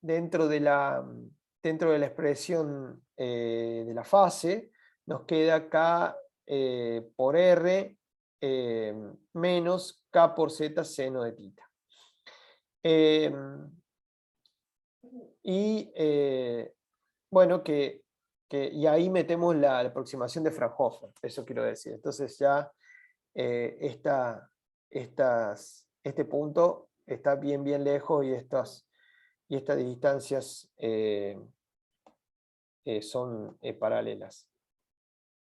dentro de la expresión de la fase, nos queda K por R menos K por Z seno de tita. Bueno, y ahí metemos la aproximación de Fraunhofer, eso quiero decir. Entonces ya este punto está bien lejos, y estas distancias son paralelas.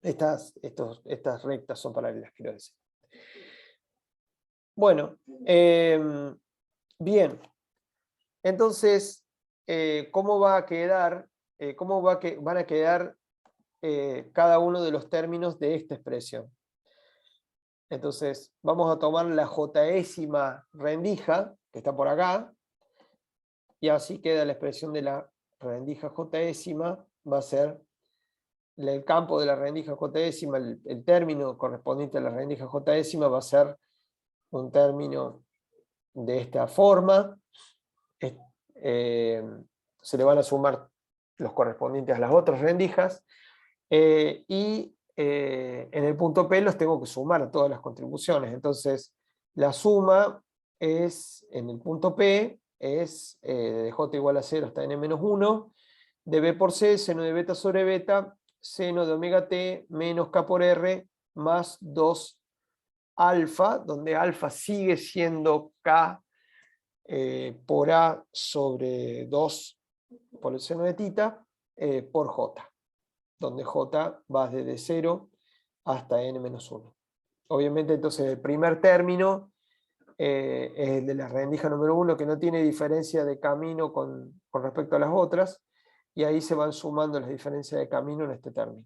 Estas rectas son paralelas, quiero decir. Bueno, bien. Entonces, ¿cómo va a quedar? Van a quedar cada uno de los términos de esta expresión? Entonces, vamos a tomar la jésima rendija, que está por acá, y así queda la expresión de la rendija jésima. Va a ser el campo de la rendija jésima, el término correspondiente a la rendija jésima va a ser un término de esta forma. Se le van a sumar los correspondientes a las otras rendijas, y en el punto P los tengo que sumar a todas las contribuciones. Entonces, la suma es, en el punto P, es de j igual a 0 hasta n-1, de b por c, seno de beta sobre beta, seno de omega t menos k por r, más 2 alfa, donde alfa sigue siendo k por a sobre 2 por el seno de tita, por j, donde j va desde 0 hasta n-1. Obviamente, entonces, el primer término es el de la rendija número 1, que no tiene diferencia de camino con respecto a las otras, y ahí se van sumando las diferencias de camino en este término.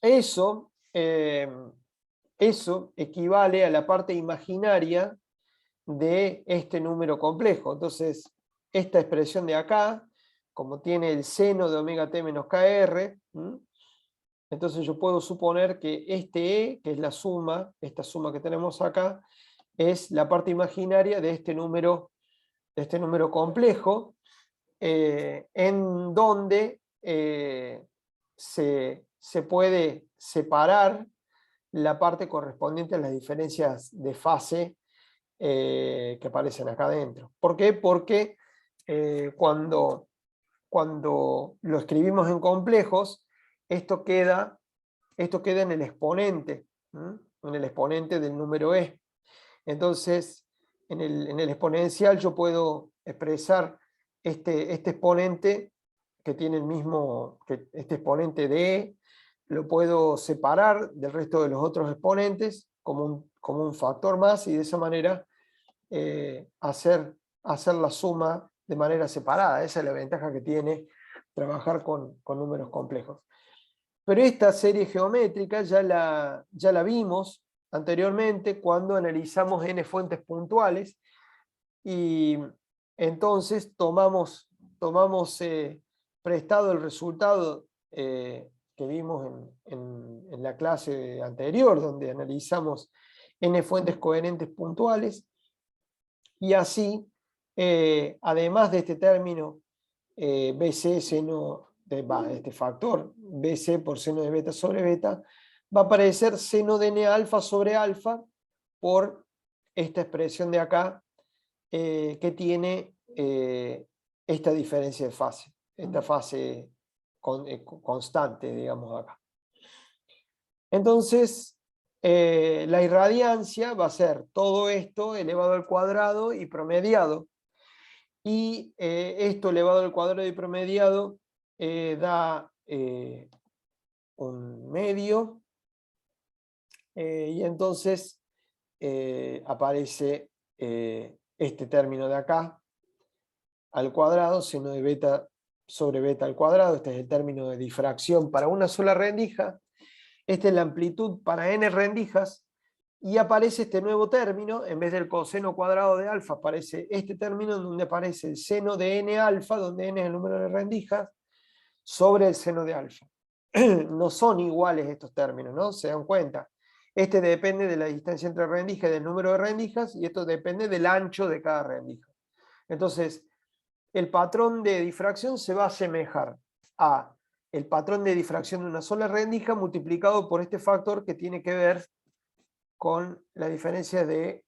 Eso equivale a la parte imaginaria de este número complejo. Entonces, esta expresión de acá, como tiene el seno de omega t menos kr, entonces yo puedo suponer que este E, que es la suma, esta suma que tenemos acá, es la parte imaginaria de este número complejo, en donde se puede separar la parte correspondiente a las diferencias de fase que aparecen acá adentro. ¿Por qué? Porque cuando lo escribimos en complejos, esto queda en el exponente del número E. Entonces, en el exponencial yo puedo expresar este exponente que tiene el mismo, que este exponente de E, lo puedo separar del resto de los otros exponentes como un factor más, y de esa manera hacer la suma de manera separada. Esa es la ventaja que tiene trabajar con números complejos. Pero esta serie geométrica ya la vimos anteriormente cuando analizamos n fuentes puntuales, y entonces tomamos prestado el resultado que vimos en la clase anterior, donde analizamos n fuentes coherentes puntuales, y así, además de este término BC seno este factor BC por seno de beta sobre beta, va a aparecer seno de n alfa sobre alfa por esta expresión de acá, que tiene esta diferencia de fase, esta fase constante, digamos acá. Entonces, la irradiancia va a ser todo esto elevado al cuadrado y promediado. Y esto elevado al cuadrado y promediado da un medio, y entonces aparece este término de acá al cuadrado, seno de beta sobre beta al cuadrado. Este es el término de difracción para una sola rendija. Esta es la amplitud para n rendijas, y aparece este nuevo término. En vez del coseno cuadrado de alfa aparece este término, donde aparece el seno de n alfa, donde n es el número de rendijas, sobre el seno de alfa. No son iguales estos términos, ¿no? Se dan cuenta. Este depende de la distancia entre rendijas y del número de rendijas, y esto depende del ancho de cada rendija. Entonces, el patrón de difracción se va a asemejar a el patrón de difracción de una sola rendija multiplicado por este factor que tiene que ver con la diferencia de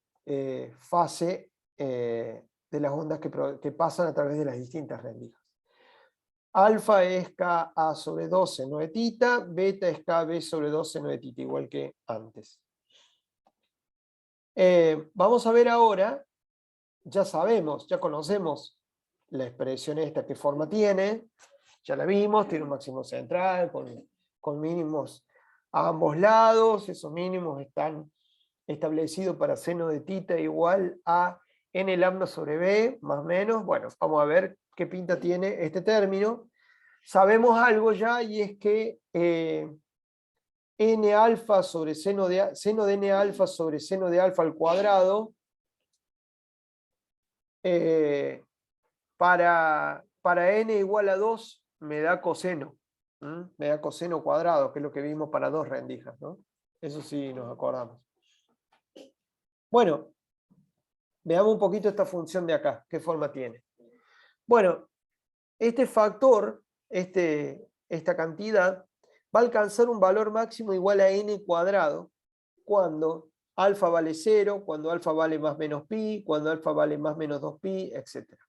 fase de las ondas que pasan a través de las distintas rendijas. Alfa es Ka sobre 2 seno de tita, beta es KB sobre 2 seno de tita, igual que antes. Vamos a ver ahora, ya sabemos, ya conocemos la expresión esta, qué forma tiene, ya la vimos, tiene un máximo central con mínimos a ambos lados. Esos mínimos están establecidos para seno de tita igual a n lambda sobre b, más o menos. Bueno, vamos a ver qué pinta tiene este término. Sabemos algo ya, y es que n alfa sobre seno de n alfa sobre seno de alfa al cuadrado, para n igual a 2 me da coseno. Me da coseno cuadrado, que es lo que vimos para dos rendijas, ¿no? Eso sí nos acordamos. Bueno, veamos un poquito esta función de acá, qué forma tiene. Bueno, este factor, esta cantidad, va a alcanzar un valor máximo igual a n cuadrado cuando alfa vale 0, cuando alfa vale más menos pi, cuando alfa vale más menos 2pi, etc.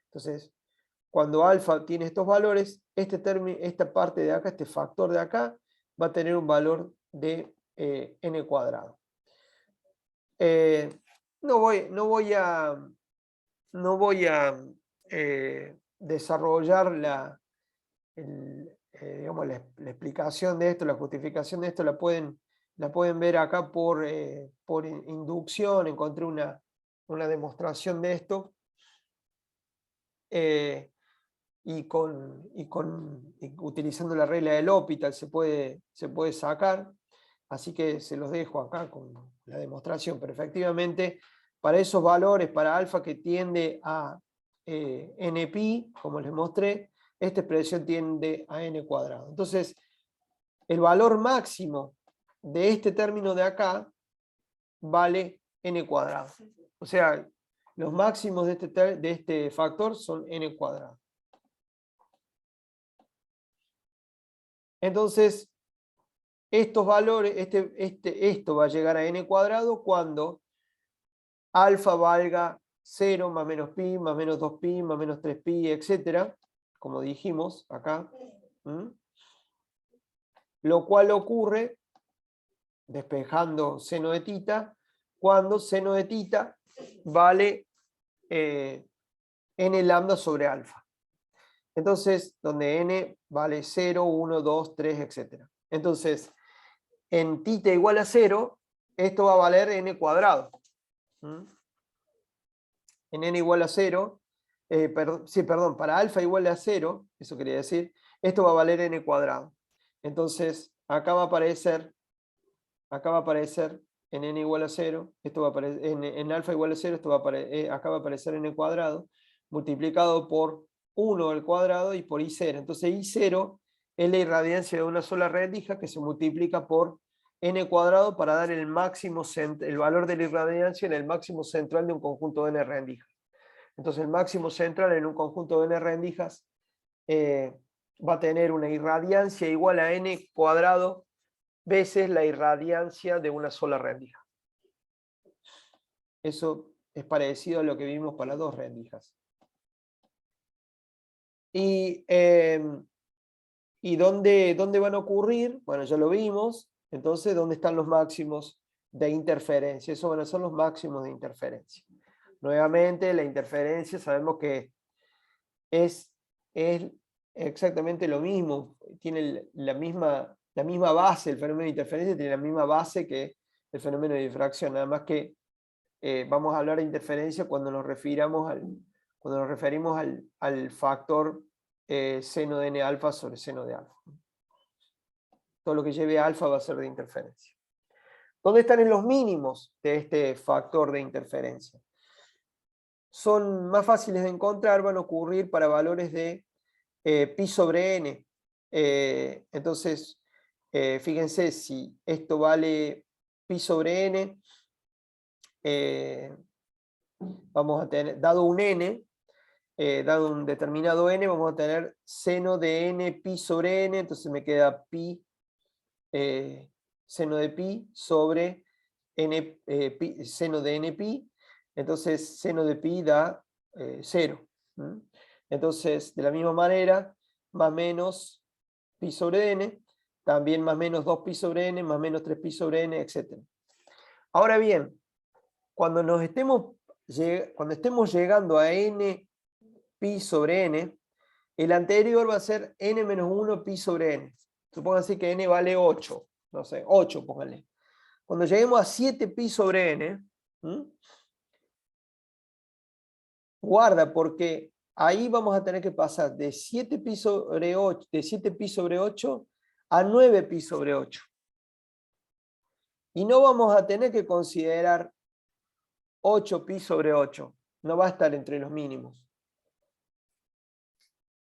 Entonces, cuando alfa tiene estos valores, esta parte de acá, este factor de acá, va a tener un valor de n cuadrado. No voy a desarrollar digamos, la explicación de esto, la justificación de esto. La pueden ver acá por inducción. Encontré una demostración de esto, y utilizando la regla del L'Hopital se puede sacar. Así que se los dejo acá con la demostración. Pero efectivamente, para esos valores, para alfa que tiende a npi, como les mostré, esta expresión tiende a n cuadrado. Entonces, el valor máximo de este término de acá vale n cuadrado. O sea, los máximos de este factor son n cuadrado. Entonces, estos valores, esto va a llegar a n cuadrado cuando alfa valga 0, más menos pi, más menos 2pi, más menos 3pi, etc. Como dijimos acá. Lo cual ocurre, despejando seno de tita, cuando seno de tita vale n lambda sobre alfa. Entonces, donde n vale 0, 1, 2, 3, etc. Entonces, en θ igual a 0, esto va a valer n cuadrado. En n igual a 0, perdón, para alfa igual a 0, eso quería decir, esto va a valer n cuadrado. Entonces, acá va a aparecer en n igual a 0, esto va a aparecer, en alfa igual a 0, esto va a acá va a aparecer n cuadrado, multiplicado por 1 al cuadrado y por I0. Entonces I0 es la irradiancia de una sola rendija que se multiplica por n cuadrado para dar el valor de la irradiancia en el máximo central de un conjunto de n rendijas. Entonces el máximo central en un conjunto de n rendijas va a tener una irradiancia igual a n cuadrado veces la irradiancia de una sola rendija. Eso es parecido a lo que vimos para dos rendijas. ¿Y dónde van a ocurrir? Bueno, ya lo vimos. Entonces, ¿dónde están los máximos de interferencia? Esos van a ser los máximos de interferencia. Nuevamente, la interferencia sabemos que es exactamente lo mismo. Tiene la misma base, el fenómeno de interferencia tiene la misma base que el fenómeno de difracción. Nada más que vamos a hablar de interferencia cuando nos referimos al factor seno de n alfa sobre seno de alfa. Todo lo que lleve a alfa va a ser de interferencia. ¿Dónde están en los mínimos de este factor de interferencia? Son más fáciles de encontrar, van a ocurrir para valores de pi sobre n. Entonces, fíjense, si esto vale pi sobre n, vamos a tener, dado un n, dado un determinado n, vamos a tener seno de n pi sobre n, entonces me queda pi, seno de pi sobre n, seno de n pi, entonces seno de pi da 0. Entonces, de la misma manera, más menos pi sobre n, también más menos 2pi sobre n, más menos 3pi sobre n, etc. Ahora bien, cuando estemos llegando a n pi sobre n, el anterior va a ser n menos 1 pi sobre n. Supónganse que n vale 8, no sé, 8 pónganle. Cuando lleguemos a 7 pi sobre n, guarda, porque ahí vamos a tener que pasar de 7 pi sobre 8, de 7 pi sobre 8 a 9 pi sobre 8. Y no vamos a tener que considerar 8 pi sobre 8. No va a estar entre los mínimos.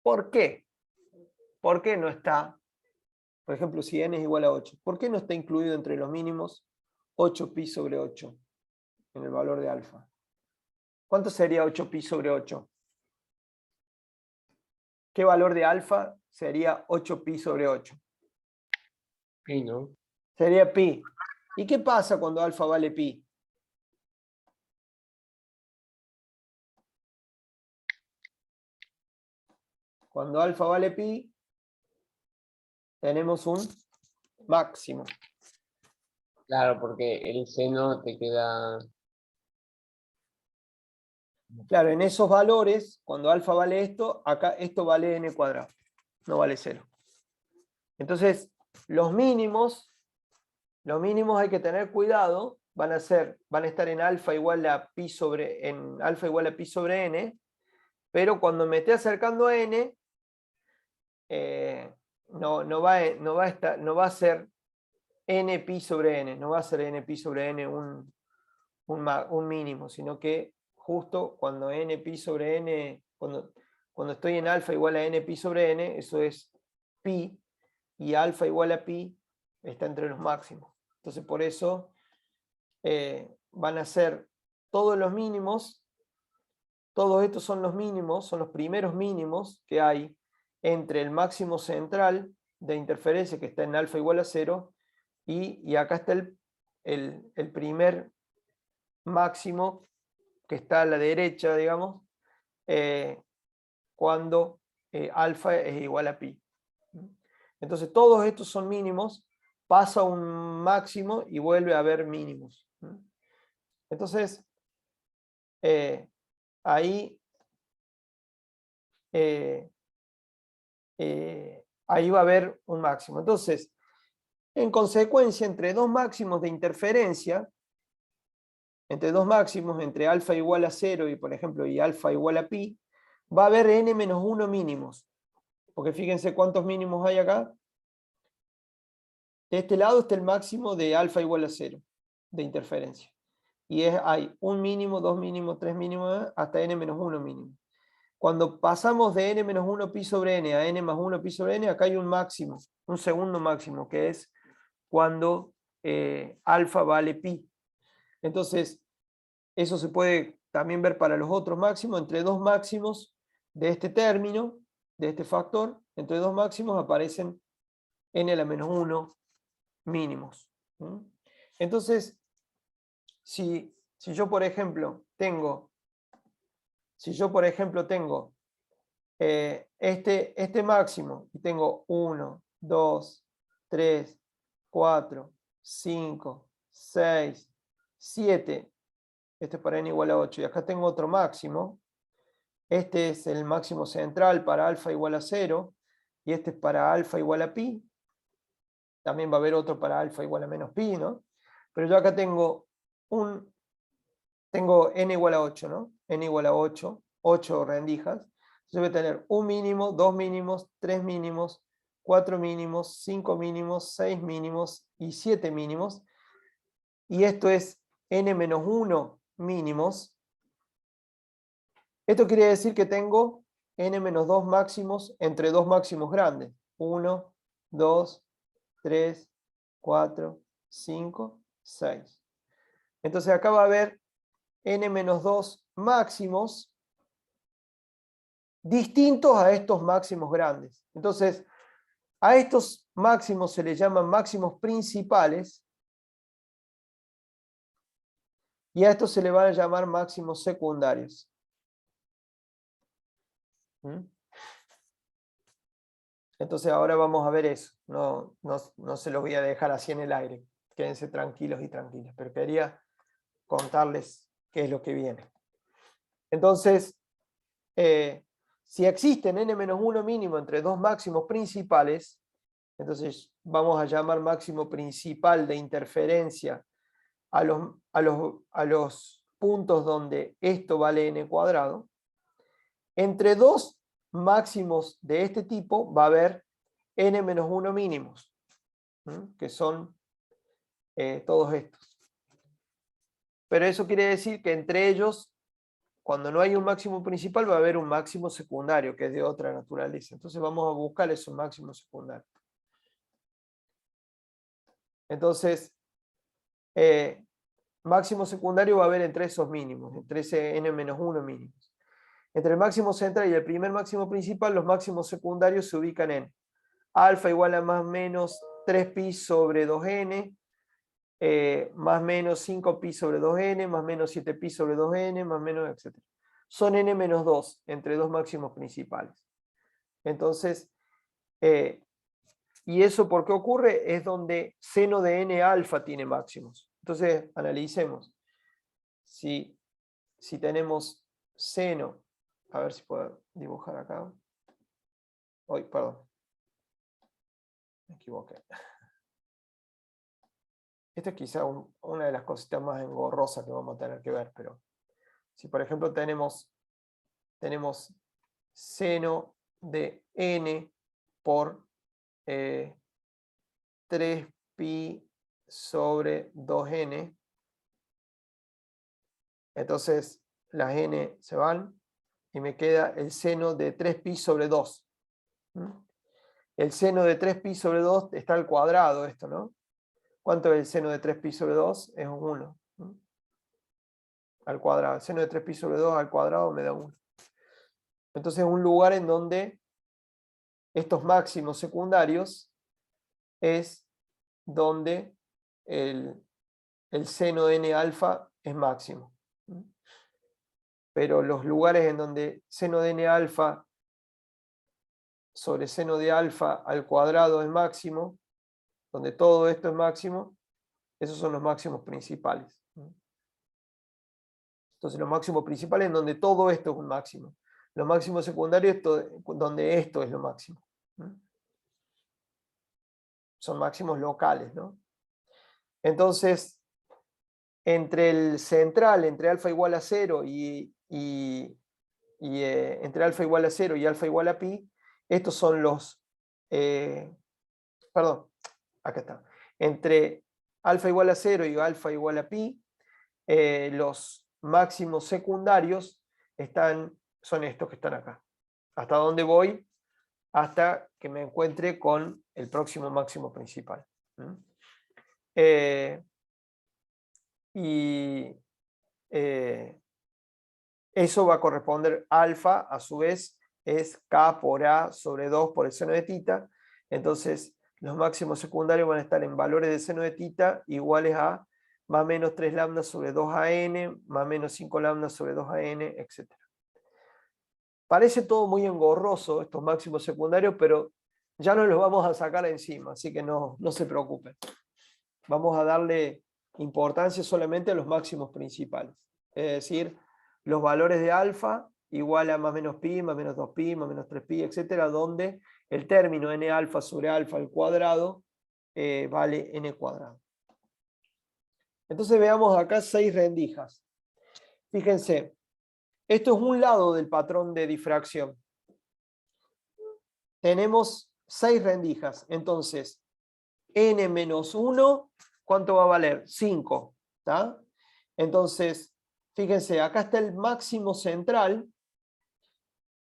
¿Por qué? ¿Por qué no está? Por ejemplo, si n es igual a 8. ¿Por qué no está incluido entre los mínimos 8 pi sobre 8 en el valor de alfa? ¿Cuánto sería 8 pi sobre 8? ¿Qué valor de alfa sería 8 pi sobre 8? Pi, ¿no? Sería pi. ¿Y qué pasa cuando alfa vale pi? Cuando alfa vale pi, tenemos un máximo. Claro, porque el seno te queda... Claro, en esos valores, cuando alfa vale esto, acá esto vale n cuadrado, no vale 0. Entonces, los mínimos hay que tener cuidado, van a estar en alfa igual a pi sobre n, pero cuando me esté acercando a n, no va a ser n pi sobre n, no va a ser n pi sobre n un mínimo, sino que justo cuando n pi sobre n, cuando estoy en alfa igual a n pi sobre n, eso es pi, y alfa igual a pi está entre los máximos. Entonces por eso van a ser todos los mínimos, todos estos son los mínimos, son los primeros mínimos que hay entre el máximo central de interferencia que está en alfa igual a 0 y acá está el primer máximo que está a la derecha, digamos, cuando alfa es igual a pi. Entonces todos estos son mínimos, pasa un máximo y vuelve a haber mínimos. Entonces, ahí va a haber un máximo. Entonces, en consecuencia, entre dos máximos de interferencia, entre dos máximos, entre alfa igual a 0 y, por ejemplo, y alfa igual a pi, va a haber n-1 mínimos. Porque fíjense cuántos mínimos hay acá. De este lado está el máximo de alfa igual a 0 de interferencia. Y hay un mínimo, dos mínimos, tres mínimos, hasta n-1 mínimo. Cuando pasamos de n-1 pi sobre n a n más 1 pi sobre n, acá hay un máximo, un segundo máximo, que es cuando alfa vale pi. Entonces, eso se puede también ver para los otros máximos. Entre dos máximos de este término, de este factor, entre dos máximos aparecen n a la menos 1 mínimos. Entonces, si yo, por ejemplo, tengo este máximo y tengo 1, 2, 3, 4, 5, 6, 7, este es para n igual a 8, y acá tengo otro máximo, este es el máximo central para alfa igual a 0, y este es para alfa igual a pi, también va a haber otro para alfa igual a menos pi, ¿no? Pero yo acá tengo n igual a 8, ¿no? N igual a 8, 8 rendijas. Yo voy a tener un mínimo, dos mínimos, tres mínimos, cuatro mínimos, cinco mínimos, seis mínimos y 7 mínimos. Y esto es n-1 mínimos. Esto quiere decir que tengo n-2 máximos entre dos máximos grandes. 1, 2, 3, 4, 5, 6. Entonces acá va a haber n-2 máximos distintos a estos máximos grandes. Entonces, a estos máximos se les llaman máximos principales y a estos se les van a llamar máximos secundarios. Entonces ahora vamos a ver eso. No se los voy a dejar así en el aire. Quédense tranquilos y tranquilas. Pero quería contarles qué es lo que viene. Entonces, si existen n-1 mínimo entre dos máximos principales, entonces vamos a llamar máximo principal de interferencia a los puntos donde esto vale n cuadrado. Entre dos máximos de este tipo va a haber n-1 mínimos, que son todos estos. Pero eso quiere decir que entre ellos, cuando no hay un máximo principal, va a haber un máximo secundario, que es de otra naturaleza. Entonces vamos a buscar esos máximos secundarios. Entonces, máximo secundario va a haber entre esos mínimos, entre ese n-1 mínimos. Entre el máximo central y el primer máximo principal, los máximos secundarios se ubican en alfa igual a más o menos 3pi sobre 2n, más menos 5pi sobre 2n, más menos 7pi sobre 2n, más menos, etc. Son n-2 entre dos máximos principales. Entonces, ¿y eso por qué ocurre? Es donde seno de n alfa tiene máximos. Entonces, analicemos. Si tenemos seno, a ver si puedo dibujar acá. Uy, perdón. Me equivoqué. Esta es quizá una de las cositas más engorrosas que vamos a tener que ver, pero si por ejemplo tenemos seno de n por 3pi sobre 2n, entonces las n se van y me queda el seno de 3pi sobre 2. El seno de 3pi sobre 2 está al cuadrado esto, ¿no? ¿Cuánto es el seno de 3pi sobre 2? Es 1. Al cuadrado. El seno de 3pi sobre 2 al cuadrado me da 1. Entonces un lugar en donde estos máximos secundarios es donde el seno de n alfa es máximo. Pero los lugares en donde seno de n alfa sobre seno de alfa al cuadrado es máximo, donde todo esto es máximo, esos son los máximos principales. Entonces los máximos principales en donde todo esto es un máximo. Los máximos secundarios donde esto es lo máximo. Son máximos locales, ¿no? Entonces, entre el central, entre alfa igual a 0 entre alfa igual a 0 y alfa igual a pi, estos son los, perdón, acá está, entre alfa igual a 0 y alfa igual a pi, los máximos secundarios son estos que están acá. ¿Hasta dónde voy? Hasta que me encuentre con el próximo máximo principal. Eso va a corresponder alfa, a su vez, es k por a sobre 2 por el seno de tita. Entonces, los máximos secundarios van a estar en valores de seno de tita iguales a más menos 3 lambda sobre 2an, más menos 5 lambda sobre 2an, etc. Parece todo muy engorroso estos máximos secundarios, pero ya no los vamos a sacar encima, así que no se preocupen. Vamos a darle importancia solamente a los máximos principales. Es decir, los valores de alfa igual a más menos pi, más menos 2pi, más menos 3pi, etcétera, donde el término n alfa sobre alfa al cuadrado vale n cuadrado. Entonces veamos acá 6 rendijas. Fíjense, esto es un lado del patrón de difracción. Tenemos 6 rendijas, entonces n menos 1, ¿cuánto va a valer? 5. ¿Está? Entonces, fíjense, acá está el máximo central.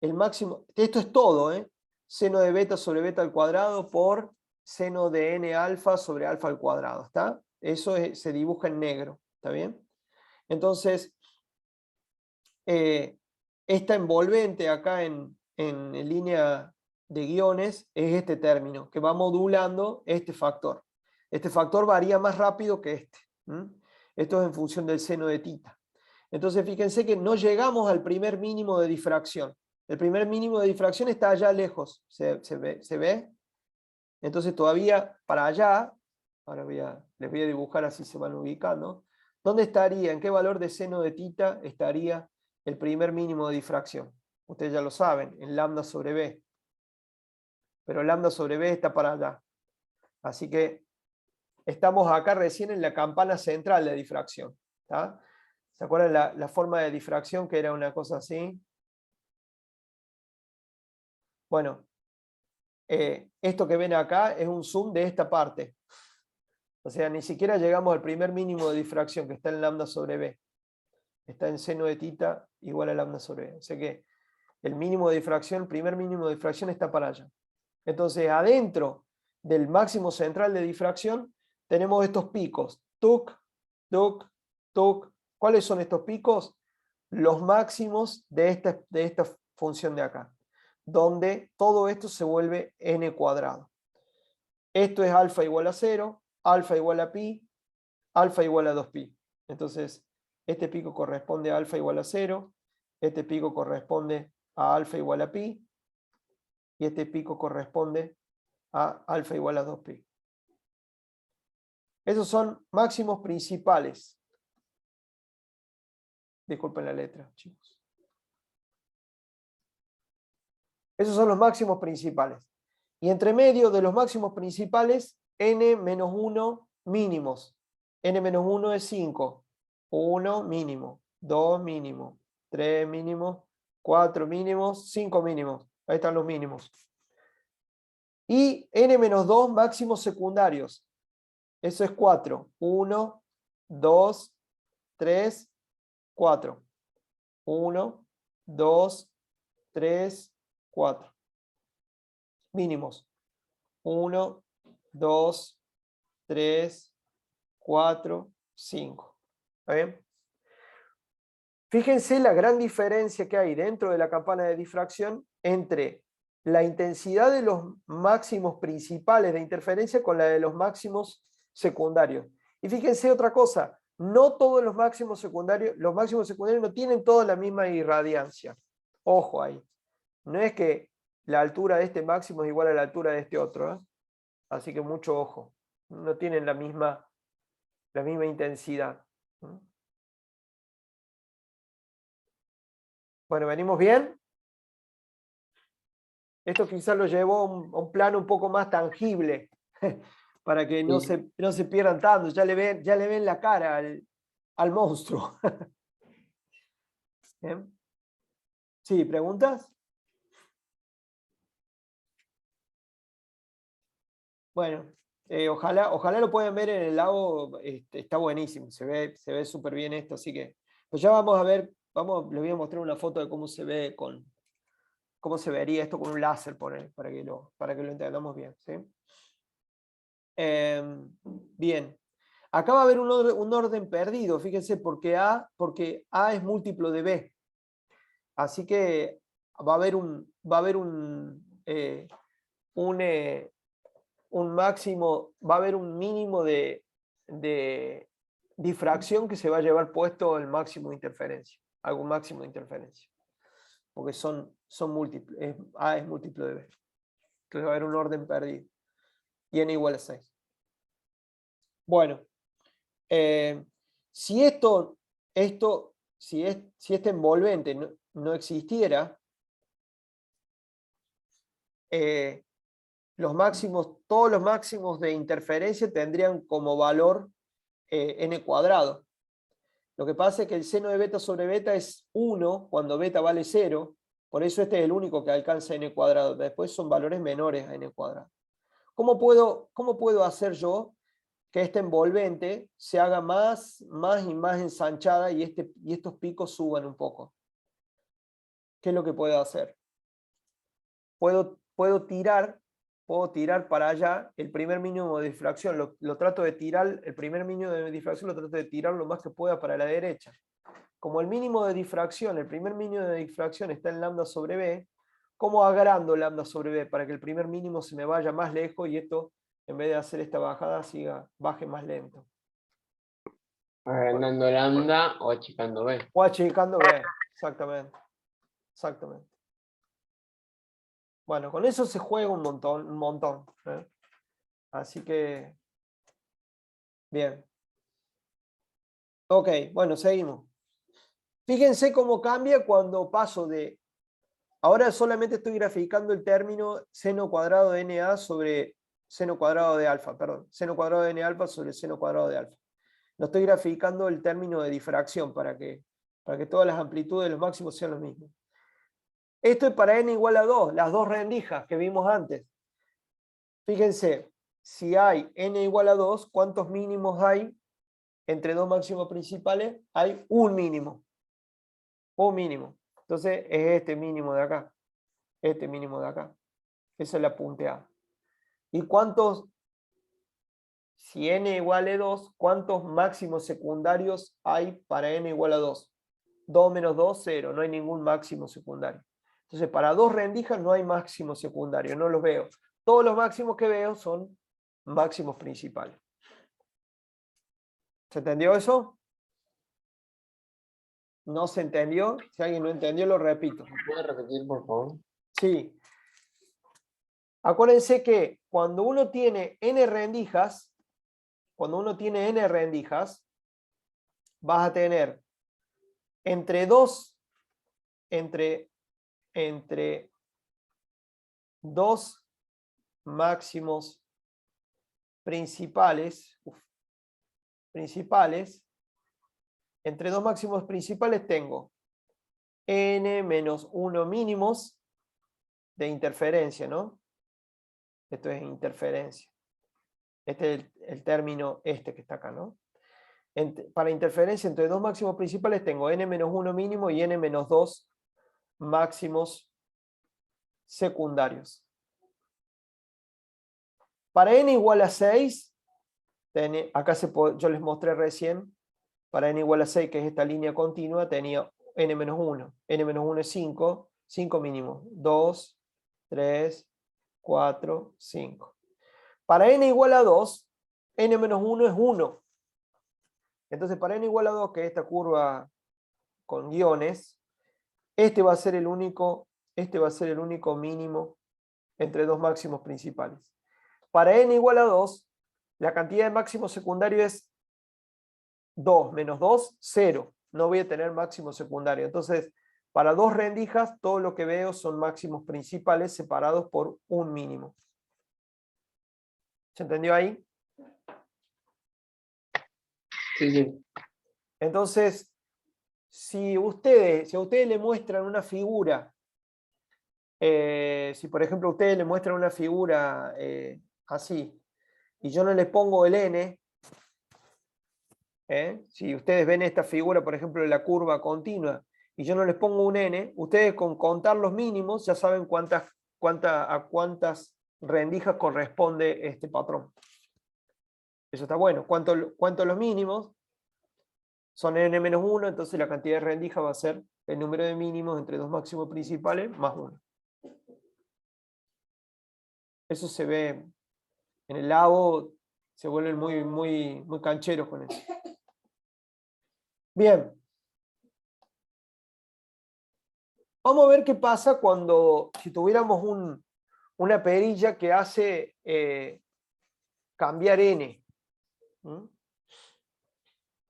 El máximo, esto es todo, seno de beta sobre beta al cuadrado por seno de n alfa sobre alfa al cuadrado. ¿Está? Eso se dibuja en negro. ¿Está bien? Entonces, esta envolvente acá en línea de guiones es este término que va modulando este factor. Este factor varía más rápido que este. Esto es en función del seno de tita. Entonces fíjense que no llegamos al primer mínimo de difracción. El primer mínimo de difracción está allá lejos. ¿Se ve? Entonces todavía para allá, ahora les voy a dibujar así se van ubicando. ¿Dónde estaría? ¿En qué valor de seno de tita estaría el primer mínimo de difracción? Ustedes ya lo saben, en lambda sobre b. Pero lambda sobre b está para allá. Así que estamos acá recién en la campana central de difracción. ¿Está? ¿Se acuerdan la forma de difracción que era una cosa así? Bueno, esto que ven acá es un zoom de esta parte. O sea, ni siquiera llegamos al primer mínimo de difracción que está en lambda sobre b. Está en seno de tita igual a lambda sobre b. O sea que el mínimo de difracción, el primer mínimo de difracción está para allá. Entonces, adentro del máximo central de difracción tenemos estos picos. Tuc, tuc, tuc. ¿Cuáles son estos picos? Los máximos de esta función de acá, donde todo esto se vuelve n cuadrado. Esto es alfa igual a 0, alfa igual a pi, alfa igual a 2pi. Entonces, este pico corresponde a alfa igual a 0, este pico corresponde a alfa igual a pi, y este pico corresponde a alfa igual a 2pi. Esos son máximos principales. Disculpen la letra, chicos. Esos son los máximos principales. Y entre medio de los máximos principales, n-1 mínimos. n-1 es 5. 1 mínimo, 2 mínimo, 3 mínimos, 4 mínimos, 5 mínimos. Ahí están los mínimos. Y n-2 máximos secundarios. Eso es 4. 1, 2, 3, 4. 1, 2, 3, 4. Mínimos. 1, 2, 3, 4, 5. ¿Está bien? Fíjense la gran diferencia que hay dentro de la campana de difracción entre la intensidad de los máximos principales de interferencia con la de los máximos secundarios. Y fíjense otra cosa, no todos los máximos secundarios no tienen toda la misma irradiancia. Ojo ahí. No es que la altura de este máximo es igual a la altura de este otro. Así que mucho ojo. No tienen la misma intensidad. Bueno, ¿venimos bien? Esto quizás lo llevó a un plano un poco más tangible, para que no Sí. se pierdan tanto. Ya le ven la cara al monstruo. ¿Bien? Sí, ¿preguntas? Bueno, ojalá lo puedan ver en el lago, está buenísimo, se ve súper bien esto, así que pues ya vamos a ver, les voy a mostrar una foto de cómo se ve cómo se vería esto con un láser, para que lo entendamos bien. ¿Sí? Bien, acá va a haber un orden perdido, fíjense, porque A es múltiplo de B, así que va a haber un máximo, va a haber un mínimo de difracción que se va a llevar puesto el máximo de interferencia, algún máximo de interferencia, porque son múltiples, A es múltiplo de B. Entonces va a haber un orden perdido. Y n igual a 6. Bueno, si si este envolvente no existiera, todos los máximos de interferencia tendrían como valor n cuadrado. Lo que pasa es que el seno de beta sobre beta es 1 cuando beta vale 0, por eso este es el único que alcanza n cuadrado. Después son valores menores a n cuadrado. ¿Cómo puedo hacer yo que este envolvente se haga más y más ensanchada y estos picos suban un poco? ¿Qué es lo que puedo hacer? Puedo tirar para allá el primer mínimo de difracción. Lo trato de tirar, el primer mínimo de difracción lo trato de tirar lo más que pueda para la derecha. Como el mínimo de difracción, el primer mínimo de difracción está en lambda sobre b, ¿cómo agrando lambda sobre b para que el primer mínimo se me vaya más lejos y esto, en vez de hacer esta bajada, baje más lento? Agrandando lambda o achicando B. O achicando b, exactamente. Exactamente. Bueno, con eso se juega un montón. ¿Eh? Así que, bien. Ok, bueno, seguimos. Fíjense cómo cambia cuando paso de... Ahora solamente estoy graficando el término seno cuadrado de NA sobre seno cuadrado de alfa, perdón. Seno cuadrado de N alfa sobre seno cuadrado de alfa. No estoy graficando el término de difracción para que todas las amplitudes de los máximos sean los mismos. Esto es para n igual a 2, las dos rendijas que vimos antes. Fíjense, si hay n igual a 2, ¿cuántos mínimos hay entre dos máximos principales? Hay un mínimo. Un mínimo. Entonces es este mínimo de acá. Este mínimo de acá. Esa es la punteada. ¿Y cuántos? Si n igual a 2, ¿cuántos máximos secundarios hay para n igual a 2? 2 menos 2, 0. No hay ningún máximo secundario. Entonces, para dos rendijas no hay máximo secundario. No los veo. Todos los máximos que veo son máximos principales. ¿Se entendió eso? ¿No se entendió? Si alguien no entendió, lo repito. ¿Puede repetir, por favor? Sí. Acuérdense que cuando uno tiene n rendijas, vas a tener entre dos máximos principales, entre dos máximos principales tengo n menos 1 mínimos de interferencia, ¿no? Esto es interferencia. Este es el término que está acá, ¿no? Para interferencia entre dos máximos principales tengo n menos 1 mínimo y n menos 2 máximos secundarios. Para n igual a 6, acá yo les mostré recién, para n igual a 6, que es esta línea continua, tenía n menos 1. n menos 1 es 5, 5 mínimos. 2, 3, 4, 5. Para n igual a 2, n menos 1 es 1. Entonces, para n igual a 2, que es esta curva con guiones, este va a ser el único mínimo entre dos máximos principales. Para n igual a 2, la cantidad de máximo secundario es 2 menos 2, 0. No voy a tener máximo secundario. Entonces, Para dos rendijas, todo lo que veo son máximos principales separados por un mínimo. ¿Se entendió ahí? Sí, sí. Entonces, si a ustedes le muestran una figura, si por ejemplo ustedes le muestran una figura así, y yo no le pongo el n, si ustedes ven esta figura, por ejemplo, de la curva continua, y yo no les pongo un n, ustedes con contar los mínimos ya saben a cuántas rendijas corresponde este patrón. Eso está bueno. ¿Cuánto los mínimos? Son n-1, entonces la cantidad de rendijas va a ser el número de mínimos entre dos máximos principales más 1. Eso se ve en el lago, se vuelven muy cancheros con eso. Bien. Vamos a ver qué pasa si tuviéramos una perilla que hace cambiar n.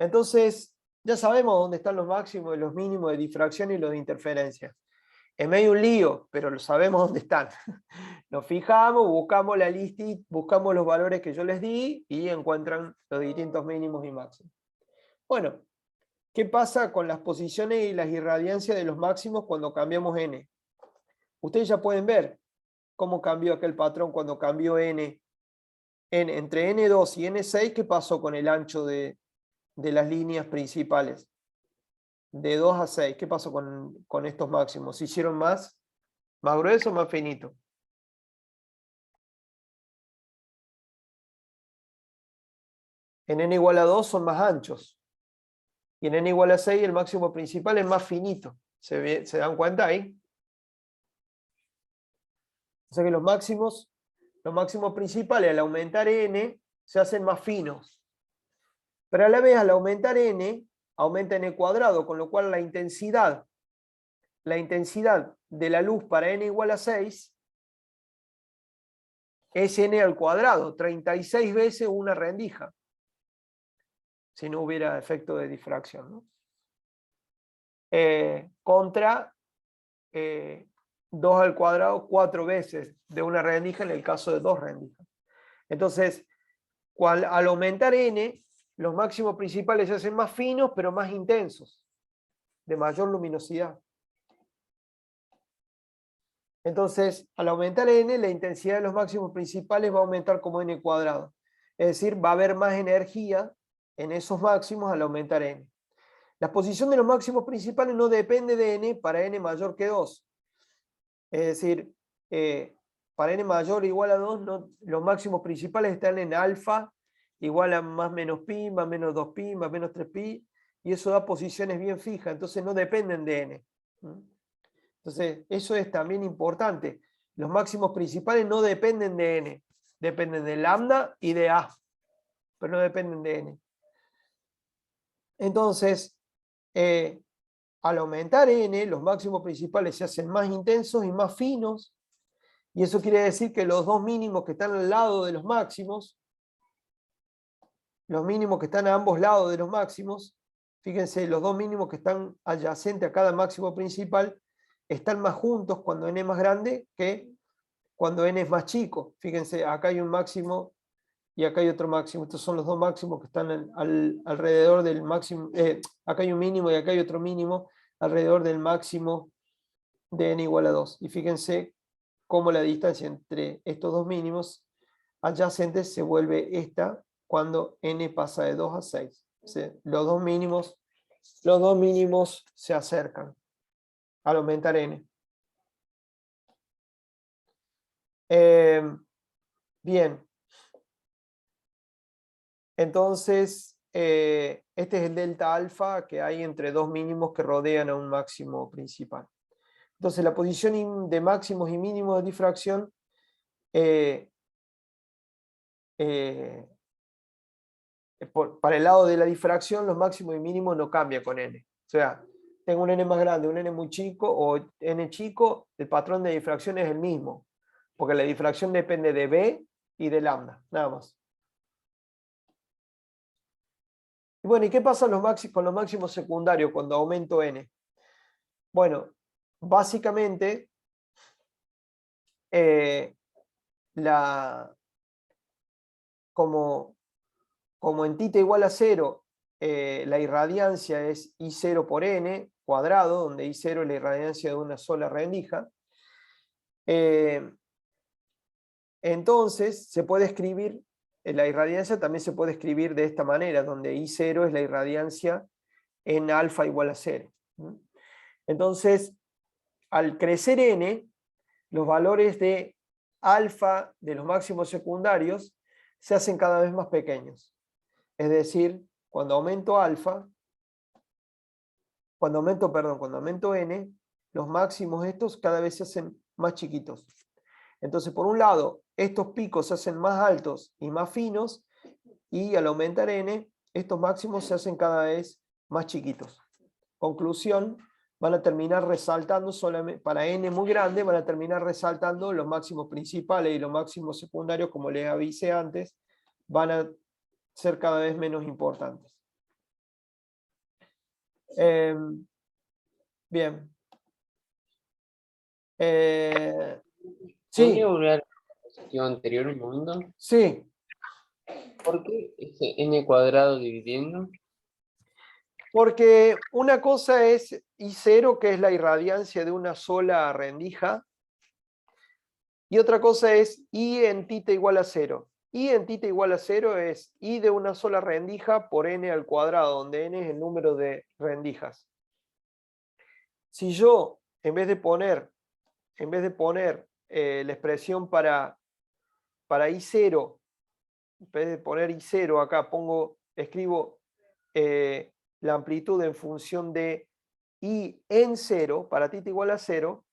Entonces, ya sabemos dónde están los máximos y los mínimos de difracción y los de interferencia. Es medio un lío, pero lo sabemos dónde están. Nos fijamos, buscamos la lista, buscamos los valores que yo les di y encuentran los distintos mínimos y máximos. Bueno, ¿qué pasa con las posiciones y las irradiancias de los máximos cuando cambiamos n? Ustedes ya pueden ver cómo cambió aquel patrón cuando cambió n. Entre n2 y n6, ¿qué pasó con el ancho de las líneas principales? De 2 a 6, ¿qué pasó con estos máximos? ¿Se hicieron más gruesos o más finitos? En n igual a 2 son más anchos. Y en n igual a 6 el máximo principal es más finito. ¿Se dan cuenta ahí? O sea que los máximos principales al aumentar n se hacen más finos. Pero a la vez al aumentar n, aumenta n cuadrado, con lo cual la intensidad de la luz para n igual a 6 es n al cuadrado, 36 veces una rendija, si no hubiera efecto de difracción, ¿no? Contra 2 al cuadrado 4 veces de una rendija en el caso de dos rendijas. Entonces, al aumentar n, los máximos principales se hacen más finos, pero más intensos, de mayor luminosidad. Entonces, al aumentar n, la intensidad de los máximos principales va a aumentar como n cuadrado. Es decir, va a haber más energía en esos máximos al aumentar n. La posición de los máximos principales no depende de n para n mayor que 2. Es decir, para n mayor o igual a 2, los máximos principales están en alfa igual a más menos pi, más menos 2pi, más menos 3pi, y eso da posiciones bien fijas, entonces no dependen de n. Entonces, eso es también importante. Los máximos principales no dependen de n, dependen de lambda y de a, pero no dependen de n. Entonces, al aumentar n, los máximos principales se hacen más intensos y más finos, y eso quiere decir que los dos mínimos que están al lado de los máximos, los mínimos que están a ambos lados de los máximos, fíjense, los dos mínimos que están adyacentes a cada máximo principal, están más juntos cuando n es más grande que cuando n es más chico. Fíjense, acá hay un máximo y acá hay otro máximo. Estos son los dos máximos que están alrededor del máximo. Acá hay un mínimo y acá hay otro mínimo alrededor del máximo de n igual a 2. Y fíjense cómo la distancia entre estos dos mínimos adyacentes se vuelve esta cuando n pasa de 2 a 6. O sea, los dos mínimos se acercan al aumentar n. Bien. Entonces, este es el delta alfa que hay entre dos mínimos que rodean a un máximo principal. Entonces, la posición de máximos y mínimos de difracción para el lado de la difracción, los máximos y mínimos no cambian con n. O sea, tengo un n más grande, un n muy chico o n chico, el patrón de difracción es el mismo, porque la difracción depende de b y de lambda, nada más. Y bueno, ¿y qué pasa con los máximos secundarios cuando aumento n? Bueno, básicamente, como en θ igual a 0, la irradiancia es I0 por n cuadrado, donde I0 es la irradiancia de una sola rendija. Entonces, se puede escribir, la irradiancia también se puede escribir de esta manera, donde I0 es la irradiancia en alfa igual a 0. Entonces, al crecer n, los valores de alfa de los máximos secundarios se hacen cada vez más pequeños. Es decir, cuando aumento n, los máximos estos cada vez se hacen más chiquitos. Entonces, por un lado, estos picos se hacen más altos y más finos, y al aumentar n, estos máximos se hacen cada vez más chiquitos. Conclusión, van a terminar resaltando solamente, para n muy grande, van a terminar resaltando los máximos principales y los máximos secundarios, como les avisé antes, van a ser cada vez menos importantes. Bien. Sí, ¿Podría volver a la diapositiva anterior un momento? sí. ¿Por qué ese n cuadrado dividiendo? Porque una cosa es I0, que es la irradiancia de una sola rendija, y otra cosa es I en θ igual a 0. I en θ igual a 0 es I de una sola rendija por n al cuadrado, donde n es el número de rendijas. Si yo, en vez de poner la expresión para I0, en vez de poner I0 acá, escribo la amplitud en función de I en 0, para θ igual a 0,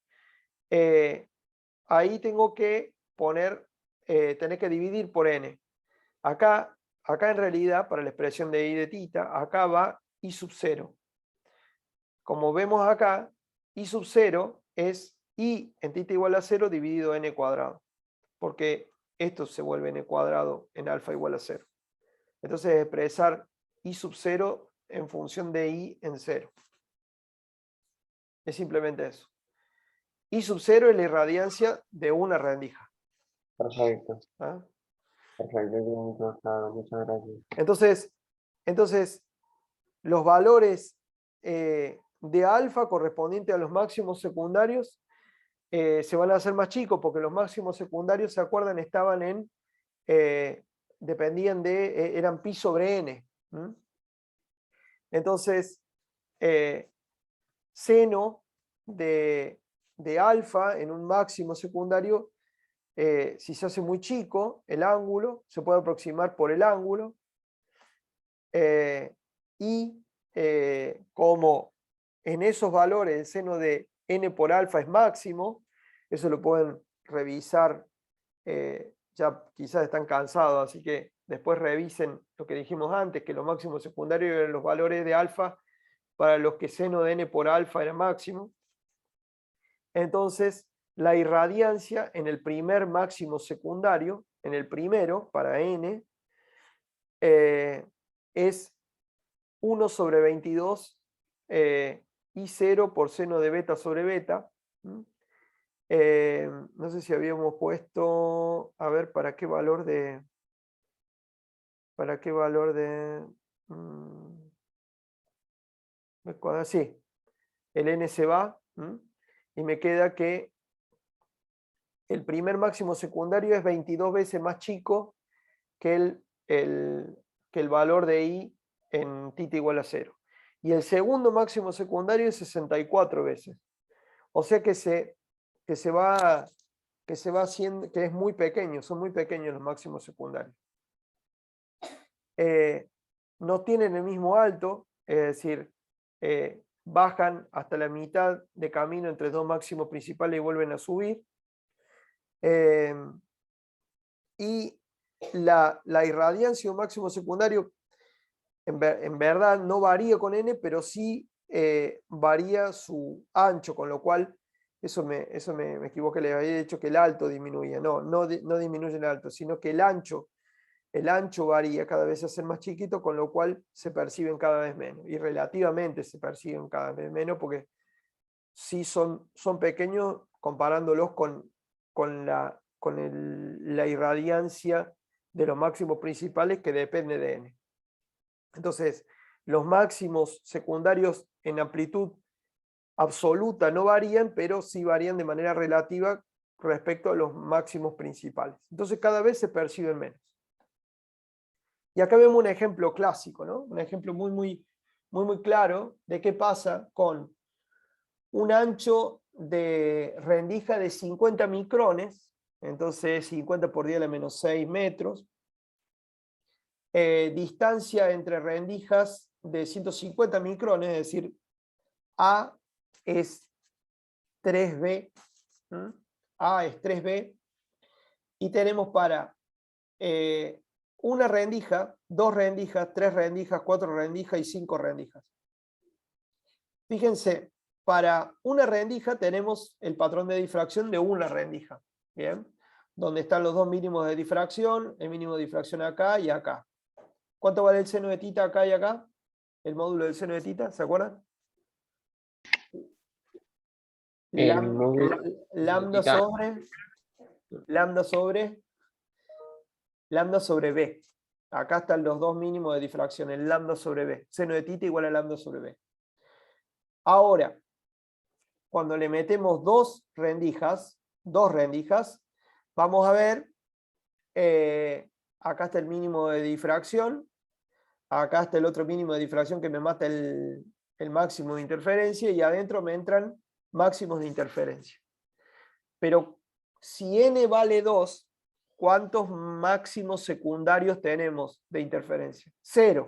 ahí tengo que tener que dividir por n. Acá en realidad, para la expresión de I de θ, acá va I sub 0. Como vemos acá, I sub 0 es I en θ igual a 0 dividido n cuadrado, porque esto se vuelve n cuadrado en alfa igual a 0. Entonces, expresar I sub 0 en función de I en 0. Es simplemente eso. I sub 0 es la irradiancia de una rendija. Perfecto. ¿Ah? Perfecto, quedó claro, muchas Entonces, gracias. los valores de alfa correspondientes a los máximos secundarios se van a hacer más chicos, porque los máximos secundarios, ¿se acuerdan? Eran pi sobre n. Entonces, seno de alfa en un máximo secundario, si se hace muy chico, el ángulo se puede aproximar por el ángulo, y como en esos valores el seno de n por alfa es máximo, eso lo pueden revisar, ya quizás están cansados, así que después revisen lo que dijimos antes, que los máximos secundarios eran los valores de alfa para los que seno de n por alfa era máximo. Entonces, la irradiancia en el primer máximo secundario, en el primero, para n, es 1 sobre 22 I0 por seno de beta sobre beta. No sé si habíamos puesto, a ver, ¿para qué valor de... Sí, el n se va, y me queda que el primer máximo secundario es 22 veces más chico que el valor de I en θ igual a 0. Y el segundo máximo secundario es 64 veces. O sea que se va haciendo, que es muy pequeño, son muy pequeños los máximos secundarios. No tienen el mismo alto, es decir, bajan hasta la mitad de camino entre dos máximos principales y vuelven a subir. Y la irradiancia de un máximo secundario en verdad no varía con n, pero sí varía su ancho, con lo cual eso me equivoqué, le había dicho que el alto disminuía. No disminuye el alto, sino que el ancho varía, cada vez se hace más chiquito, con lo cual se perciben cada vez menos, y relativamente se perciben cada vez menos, porque sí son pequeños comparándolos con la irradiancia de los máximos principales, que depende de n. Entonces, los máximos secundarios en amplitud absoluta no varían, pero sí varían de manera relativa respecto a los máximos principales. Entonces, cada vez se perciben menos. Y acá vemos un ejemplo clásico, ¿no? Un ejemplo muy claro de qué pasa con un ancho de rendija de 50 micrones, entonces 50 por 10 a la menos 6 metros, distancia entre rendijas de 150 micrones, es decir, A es 3B, ¿m? A es 3B, y tenemos para una rendija, 2 rendijas, 3 rendijas, 4 rendijas y 5 rendijas. Fíjense, para una rendija tenemos el patrón de difracción de una rendija, ¿bien? Donde están los dos mínimos de difracción, el mínimo de difracción acá y acá. ¿Cuánto vale el seno de tita acá y acá? El módulo del seno de tita, ¿se acuerdan? El módulo Lambda tita. sobre B. Acá están los dos mínimos de difracción, el lambda sobre B. Seno de tita igual a lambda sobre B. Ahora, cuando le metemos dos rendijas, vamos a ver, acá está el mínimo de difracción, acá está el otro mínimo de difracción que me mata el máximo de interferencia, y adentro me entran máximos de interferencia. Pero si n vale 2, ¿cuántos máximos secundarios tenemos de interferencia? 0,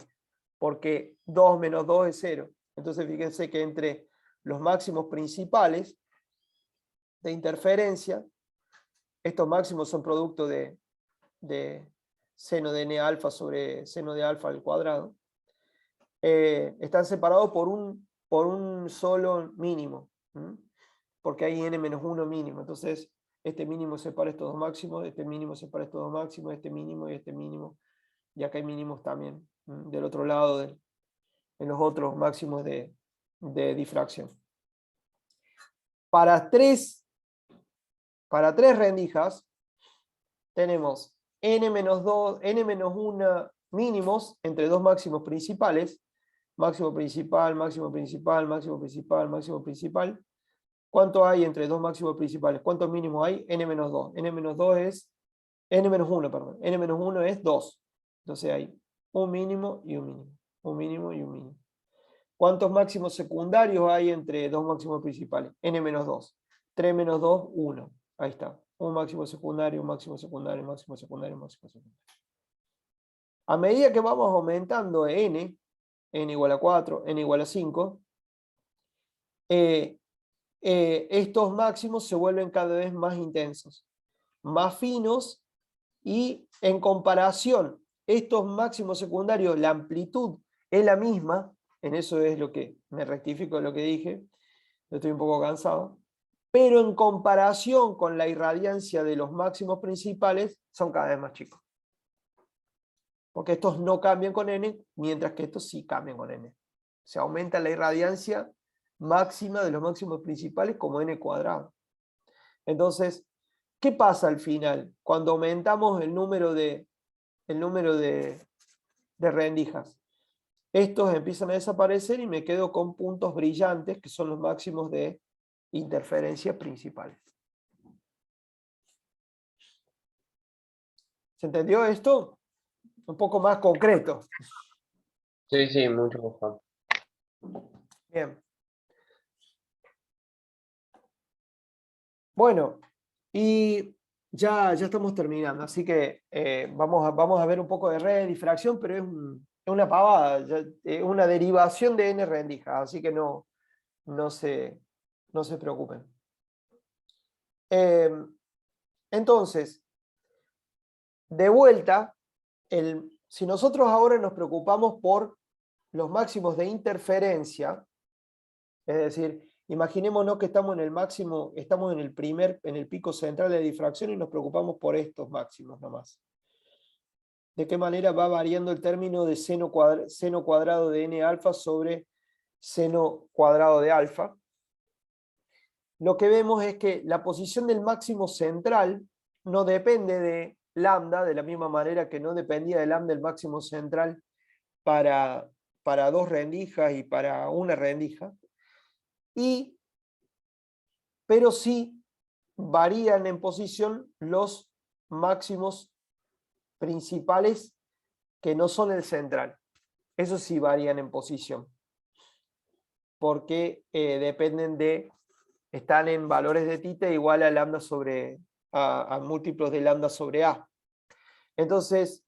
porque 2 menos 2 es 0. Entonces fíjense que entre los máximos principales de interferencia, estos máximos son producto de seno de n alfa sobre seno de alfa al cuadrado, están separados por un solo mínimo, porque hay n-1 mínimo. Entonces este mínimo separa estos dos máximos, este mínimo separa estos dos máximos, este mínimo y este mínimo, y acá hay mínimos también del otro lado, en los otros máximos de difracción. Para tres rendijas tenemos n-2, n-1 mínimos entre dos máximos principales, máximo principal, máximo principal, máximo principal, máximo principal. ¿Cuánto hay entre dos máximos principales? ¿Cuántos mínimos hay? n-2. n-2 es n-1, perdón. n-1 es 2. Entonces hay un mínimo y un mínimo. Un mínimo y un mínimo. ¿Cuántos máximos secundarios hay entre dos máximos principales? n-2. 3 menos 2, 1. Ahí está. Un máximo secundario, un máximo secundario, máximo secundario, máximo secundario. A medida que vamos aumentando n igual a 4, n igual a 5, estos máximos se vuelven cada vez más intensos, más finos, y en comparación, estos máximos secundarios, la amplitud es la misma. En eso es lo que me rectifico de lo que dije, estoy un poco cansado, pero en comparación con la irradiancia de los máximos principales, son cada vez más chicos. Porque estos no cambian con n, mientras que estos sí cambian con n. Se aumenta la irradiancia máxima de los máximos principales como n cuadrado. Entonces, ¿qué pasa al final? Cuando aumentamos el número de rendijas, estos empiezan a desaparecer y me quedo con puntos brillantes, que son los máximos de interferencia principales. ¿Se entendió esto? Un poco más concreto. Sí, sí, mucho mejor. Bien. Bueno, y ya estamos terminando, así que vamos a ver un poco de red de difracción, pero es una pavada, una derivación de n rendijas, así que no se preocupen. Entonces, de vuelta, si nosotros ahora nos preocupamos por los máximos de interferencia, es decir, imaginémonos que estamos en el máximo, estamos en el pico central de difracción y nos preocupamos por estos máximos nomás. ¿De qué manera va variando el término de seno cuadrado de n alfa sobre seno cuadrado de alfa? lo que vemos es que la posición del máximo central no depende de lambda, de la misma manera que no dependía de lambda el máximo central para 2 rendijas y para una rendija, pero sí varían en posición los máximos principales que no son el central. Eso sí varían en posición, porque están en valores de θ igual a lambda a múltiplos de lambda sobre A. Entonces,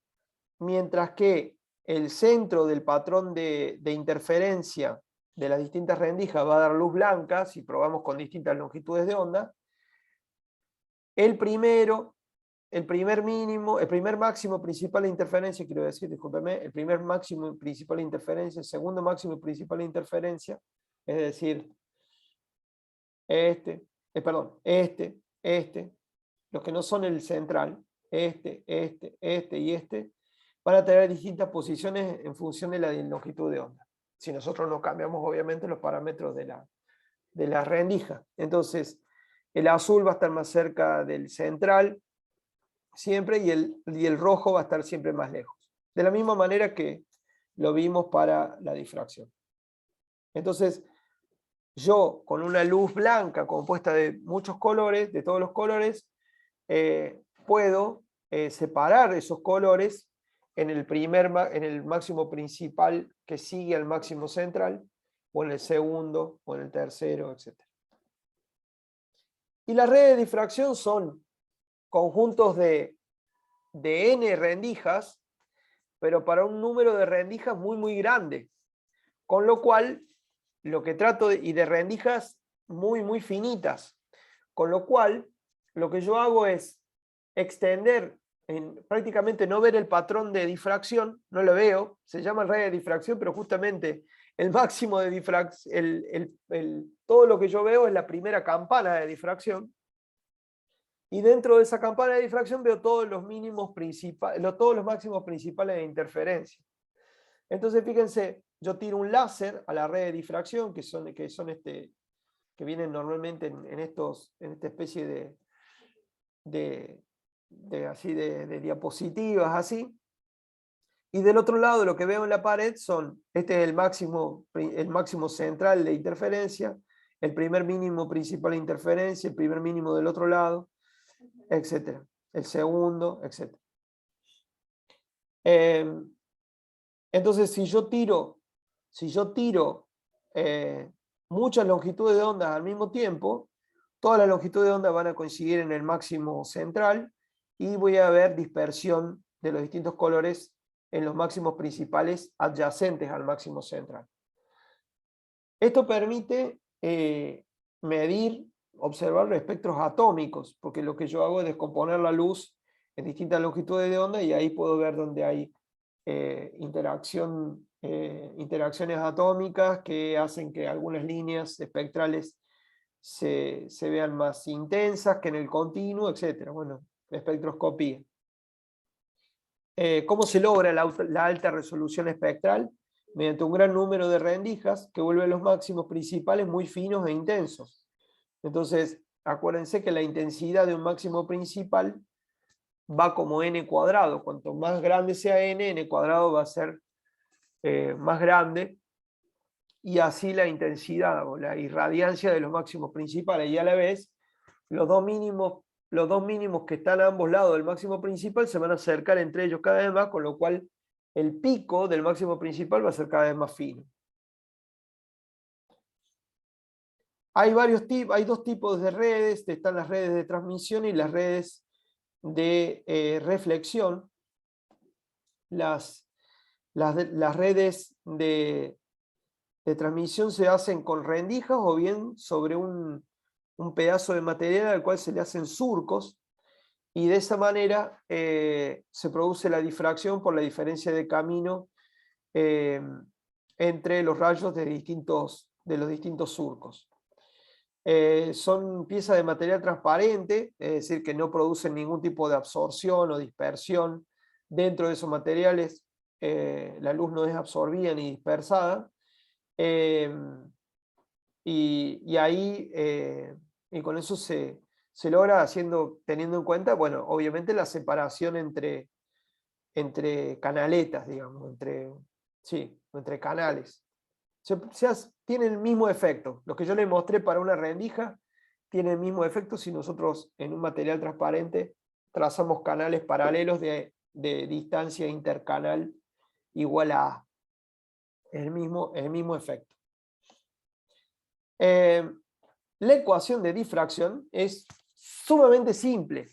mientras que el centro del patrón de interferencia de las distintas rendijas va a dar luz blanca, si probamos con distintas longitudes de onda, el primer máximo principal de interferencia, quiero decir, discúlpeme, el primer máximo principal de interferencia, el segundo máximo principal de interferencia, es decir, los que no son el central, este y este, van a tener distintas posiciones en función de la longitud de onda. Si nosotros no cambiamos, obviamente, los parámetros de la rendija. Entonces, el azul va a estar más cerca del central, siempre, y el rojo va a estar siempre más lejos. De la misma manera que lo vimos para la difracción. Entonces, yo con una luz blanca compuesta de muchos colores, de todos los colores, puedo separar esos colores en el máximo principal que sigue al máximo central, o en el segundo, o en el tercero, etc. Y las redes de difracción son conjuntos de n rendijas, pero para un número de rendijas muy, muy grande. Con lo cual, lo que trato y de rendijas muy, muy finitas. Con lo cual, lo que yo hago es extender, prácticamente no ver el patrón de difracción, no lo veo, se llama red de difracción, pero justamente el máximo de difracción, todo lo que yo veo es la primera campana de difracción, y dentro de esa campana de difracción veo todos los todos los máximos principales de interferencia. Entonces, fíjense, yo tiro un láser a la red de difracción, que vienen normalmente en esta especie de diapositivas así, y del otro lado lo que veo en la pared este es el máximo central de interferencia, el primer mínimo principal de interferencia, el primer mínimo del otro lado, etc. El segundo, etc. Entonces, si yo tiro muchas longitudes de ondas al mismo tiempo, todas las longitudes de onda van a coincidir en el máximo central, y voy a ver dispersión de los distintos colores en los máximos principales adyacentes al máximo central. Esto permite observar los espectros atómicos, porque lo que yo hago es descomponer la luz en distintas longitudes de onda, y ahí puedo ver dónde hay interacciones atómicas que hacen que algunas líneas espectrales se vean más intensas que en el continuo, etc. Bueno, espectroscopía. ¿Cómo se logra la alta resolución espectral? Mediante un gran número de rendijas que vuelven los máximos principales muy finos e intensos. Entonces, acuérdense que la intensidad de un máximo principal va como n cuadrado. Cuanto más grande sea n cuadrado va a ser más grande, y así la intensidad o la irradiancia de los máximos principales. Y a la vez, los dos mínimos que están a ambos lados del máximo principal se van a acercar entre ellos cada vez más, con lo cual el pico del máximo principal va a ser cada vez más fino. Hay dos tipos de redes: están las redes de transmisión y las redes de reflexión. Las redes de transmisión se hacen con rendijas o bien sobre un pedazo de material al cual se le hacen surcos, y de esa manera se produce la difracción por la diferencia de camino entre los rayos de los distintos surcos. Son piezas de material transparente, es decir, que no producen ningún tipo de absorción o dispersión. Dentro de esos materiales la luz no es absorbida ni dispersada, y ahí Y con eso se logra teniendo en cuenta, bueno, obviamente la separación entre canaletas, digamos, entre canales. Tiene el mismo efecto. Lo que yo le mostré para una rendija tiene el mismo efecto si nosotros en un material transparente trazamos canales paralelos de distancia intercanal igual a A. El mismo efecto. La ecuación de difracción es sumamente simple.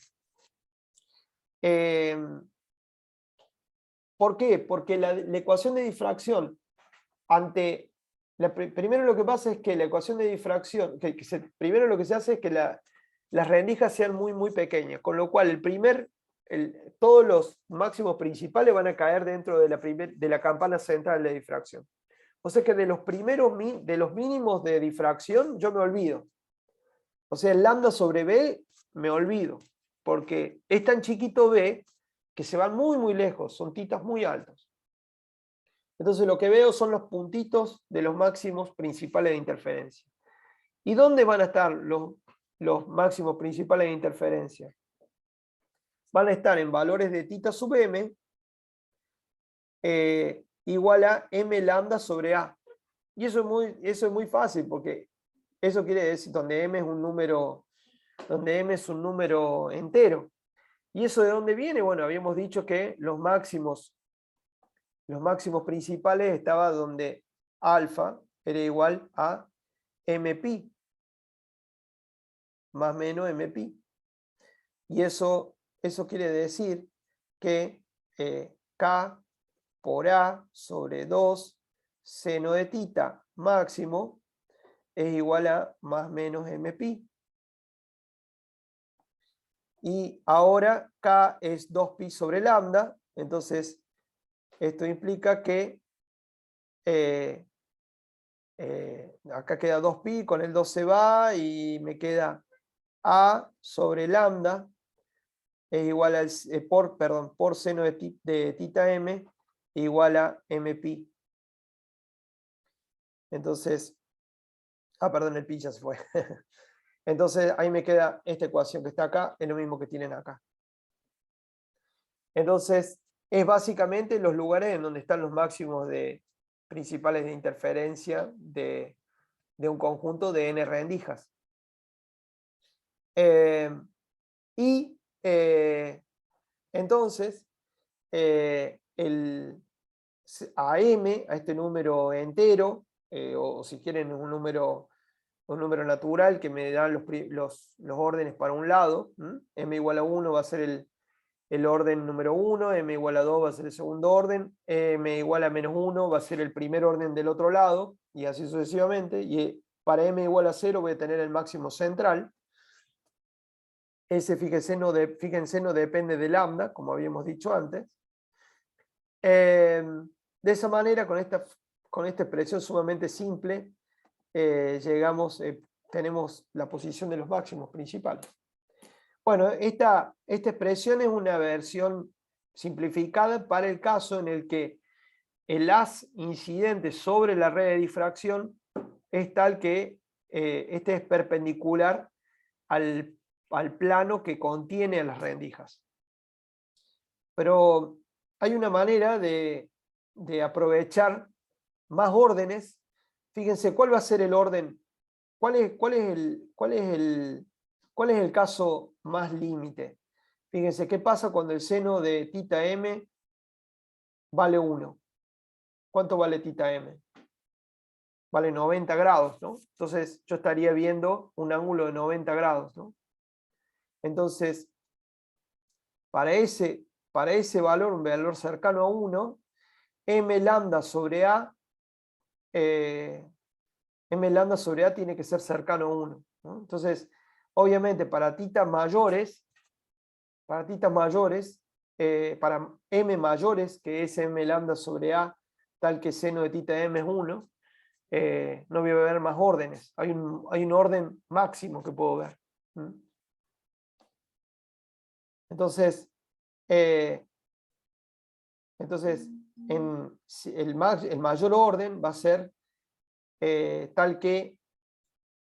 ¿Por qué? Porque la ecuación de difracción primero lo que pasa es que la ecuación de difracción, primero lo que se hace es que las rendijas sean muy, muy pequeñas, con lo cual todos los máximos principales van a caer dentro de la campana central de difracción. O sea que de los mínimos de difracción yo me olvido. O sea, el lambda sobre B me olvido, porque es tan chiquito B que se van muy, muy lejos, son titas muy altos. Entonces lo que veo son los puntitos de los máximos principales de interferencia. ¿Y dónde van a estar los máximos principales de interferencia? Van a estar en valores de tita sub m igual a m lambda sobre a. Y eso es muy fácil, porque eso quiere decir donde m es un número entero. ¿Y eso de dónde viene? Bueno, habíamos dicho que los máximos principales estaba donde alfa era igual a mpi, más menos mpi. Y eso quiere decir que K por A sobre 2 seno de tita máximo es igual a más menos mpi. Y ahora K es 2pi sobre lambda, entonces esto implica que acá queda 2pi, con el 2 se va y me queda A sobre lambda es igual al, por seno de tita m igual a mpi. Entonces, perdón, el pi ya se fue. Entonces ahí me queda esta ecuación que está acá, es lo mismo que tienen acá. Entonces, es básicamente los lugares en donde están los máximos principales de interferencia de un conjunto de n rendijas. Entonces, a m, a este número entero, o si quieren un número natural que me da los órdenes para un lado, m igual a 1 va a ser el orden número 1, m igual a 2 va a ser el segundo orden, m igual a menos 1 va a ser el primer orden del otro lado, y así sucesivamente, y para m igual a 0 voy a tener el máximo central. Ese, fíjense, no depende de lambda, como habíamos dicho antes. De esa manera, con esta expresión sumamente simple, tenemos la posición de los máximos principales. Bueno, esta expresión es una versión simplificada para el caso en el que el haz incidente sobre la red de difracción es tal que este es perpendicular al plano que contiene a las rendijas. Pero hay una manera de aprovechar más órdenes. Fíjense, ¿cuál va a ser el orden? ¿Cuál es el caso más límite? Fíjense, ¿qué pasa cuando el seno de tita m vale 1? ¿Cuánto vale tita m? Vale 90 grados, ¿no? Entonces yo estaría viendo un ángulo de 90 grados, ¿no? Entonces, para ese valor, un valor cercano a 1, m lambda sobre a tiene que ser cercano a 1, ¿no? Entonces, obviamente para titas mayores, para m mayores, que es m lambda sobre a, tal que seno de tita m es 1, no voy a ver más órdenes. Hay un orden máximo que puedo ver. Entonces, el mayor orden va a ser tal que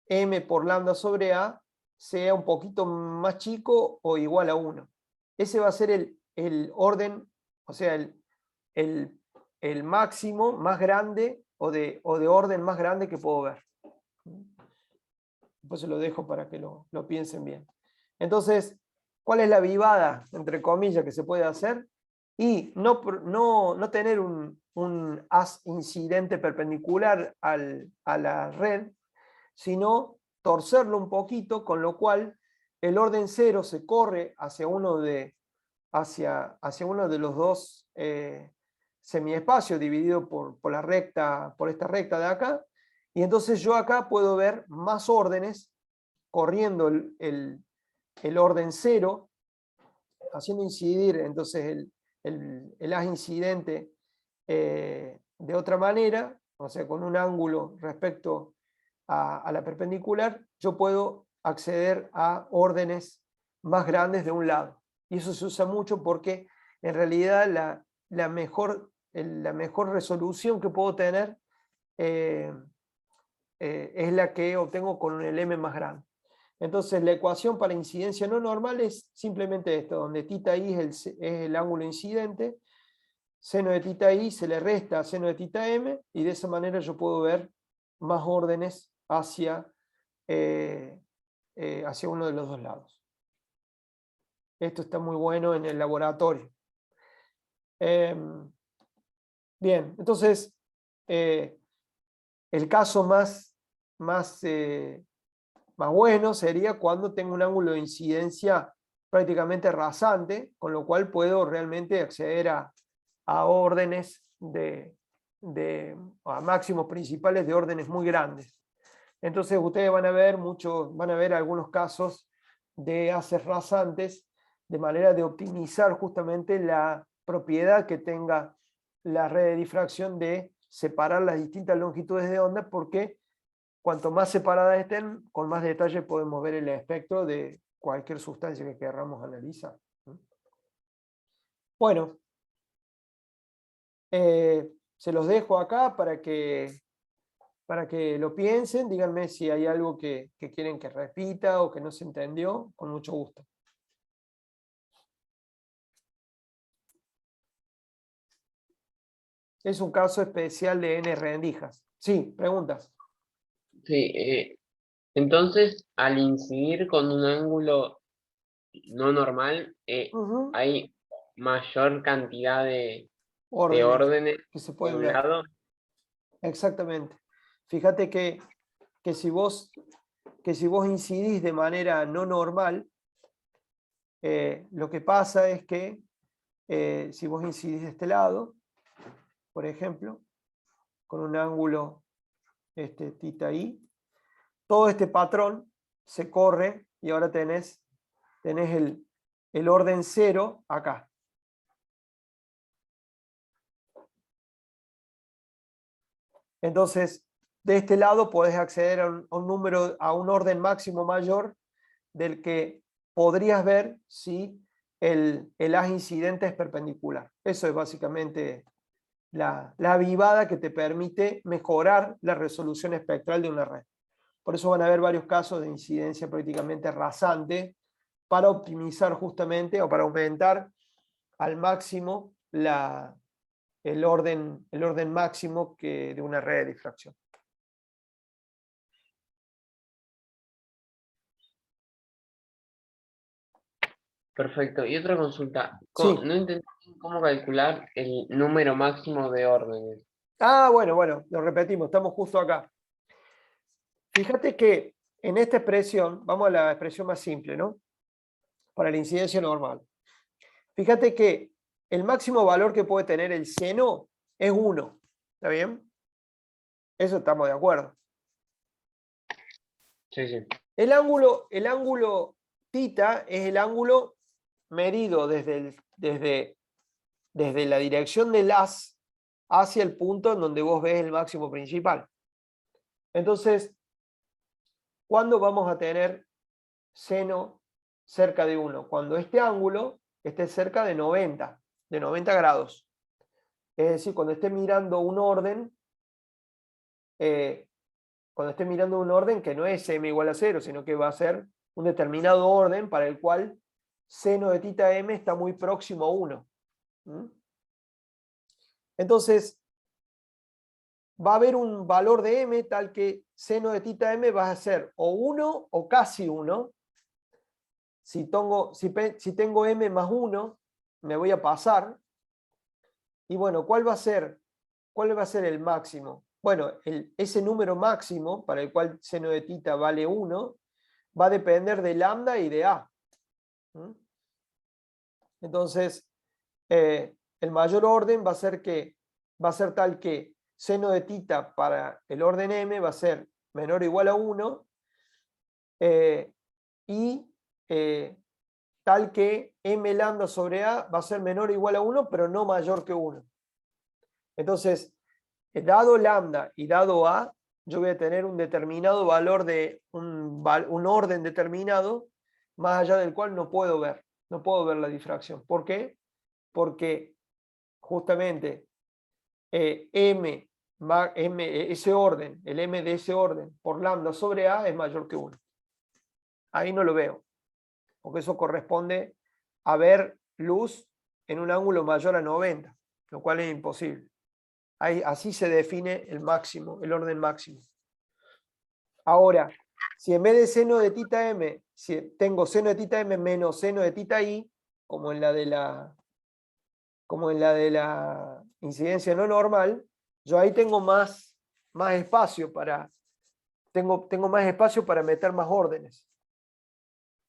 m por lambda sobre a sea un poquito más chico o igual a 1. Ese va a ser el orden, o sea, el máximo más grande o de orden más grande que puedo ver. Después se lo dejo para que lo piensen bien. Entonces, ¿cuál es la vivada, entre comillas, que se puede hacer? Y no tener un haz incidente perpendicular a la red, sino torcerlo un poquito, con lo cual el orden 0 se corre hacia uno de los dos semiespacios dividido por la recta, por esta recta de acá, y entonces yo acá puedo ver más órdenes corriendo el orden 0, haciendo incidir entonces el haz incidente de otra manera, o sea, con un ángulo respecto a la perpendicular, yo puedo acceder a órdenes más grandes de un lado. Y eso se usa mucho porque en realidad la mejor resolución que puedo tener es la que obtengo con el m más grande. Entonces la ecuación para incidencia no normal es simplemente esto, donde θ i es el ángulo incidente, seno de θ i se le resta a seno de θ m, y de esa manera yo puedo ver más órdenes hacia uno de los dos lados. Esto está muy bueno en el laboratorio. Bien, entonces el caso más bueno sería cuando tengo un ángulo de incidencia prácticamente rasante, con lo cual puedo realmente acceder a órdenes a máximos principales de órdenes muy grandes. Entonces ustedes van a ver algunos casos de haces rasantes, de manera de optimizar justamente la propiedad que tenga la red de difracción de separar las distintas longitudes de onda, porque cuanto más separadas estén, con más detalle podemos ver el espectro de cualquier sustancia que queramos analizar. Bueno, se los dejo acá para que lo piensen. Díganme si hay algo que quieren que repita o que no se entendió, con mucho gusto. Es un caso especial de n rendijas. Sí, preguntas. Sí, entonces al incidir con un ángulo no normal, hay mayor cantidad de órdenes que se de pueden un ver. lado. Exactamente. Fíjate que si vos incidís de manera no normal, lo que pasa es que si vos incidís de este lado, por ejemplo, con un ángulo θ i, todo este patrón se corre y ahora tenés el orden 0 acá. Entonces, de este lado podés acceder a un orden máximo mayor del que podrías ver si el haz incidente es perpendicular. Eso es básicamente la avivada que te permite mejorar la resolución espectral de una red. Por eso van a haber varios casos de incidencia prácticamente rasante para optimizar justamente o para aumentar al máximo el orden máximo de una red de difracción. Perfecto. Y otra consulta. Sí. No entendí cómo calcular el número máximo de órdenes. Bueno, lo repetimos, estamos justo acá. Fíjate que en esta expresión, vamos a la expresión más simple, ¿no? Para la incidencia normal. Fíjate que el máximo valor que puede tener el seno es 1. ¿Está bien? Eso estamos de acuerdo. Sí, sí. El ángulo θ es el ángulo medido desde la dirección del haz hacia el punto en donde vos ves el máximo principal. Entonces, ¿cuándo vamos a tener seno cerca de 1? Cuando este ángulo esté cerca de 90 grados. Es decir, cuando esté mirando un orden, que no es m igual a 0, sino que va a ser un determinado orden para el cual seno de tita m está muy próximo a 1. Entonces, va a haber un valor de m tal que seno de tita m va a ser o 1 o casi 1. Si tengo m más 1, me voy a pasar. Y bueno, ¿cuál va a ser el máximo? Bueno, ese número máximo para el cual seno de tita vale 1 va a depender de lambda y de a. Entonces, el mayor orden va a ser tal que seno de tita para el orden m va a ser menor o igual a 1 y tal que m lambda sobre a va a ser menor o igual a 1, pero no mayor que 1. Entonces, dado lambda y dado a, yo voy a tener un determinado valor de un orden determinado, más allá del cual no puedo ver la difracción. ¿Por qué? Porque justamente ese orden, el m de ese orden por lambda sobre a es mayor que 1. Ahí no lo veo, porque eso corresponde a ver luz en un ángulo mayor a 90, lo cual es imposible. Así se define el máximo, el orden máximo. Ahora, si en vez de seno de tita m, si tengo seno de tita m menos seno de tita i, como en la de la incidencia no normal, yo ahí tengo más espacio tengo más espacio para meter más órdenes.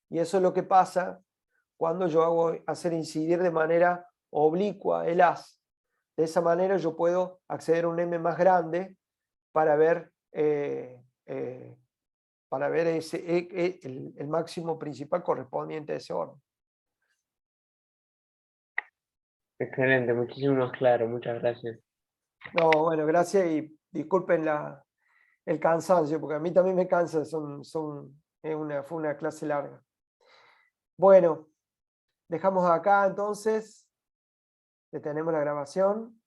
Y eso es lo que pasa cuando yo hago hacer incidir de manera oblicua el haz. De esa manera yo puedo acceder a un m más grande para ver el máximo principal correspondiente a ese orden. Excelente, muchísimo más claro, muchas gracias. No, bueno, gracias y disculpen el cansancio, porque a mí también me cansa, fue una clase larga. Bueno, dejamos acá entonces, detenemos la grabación.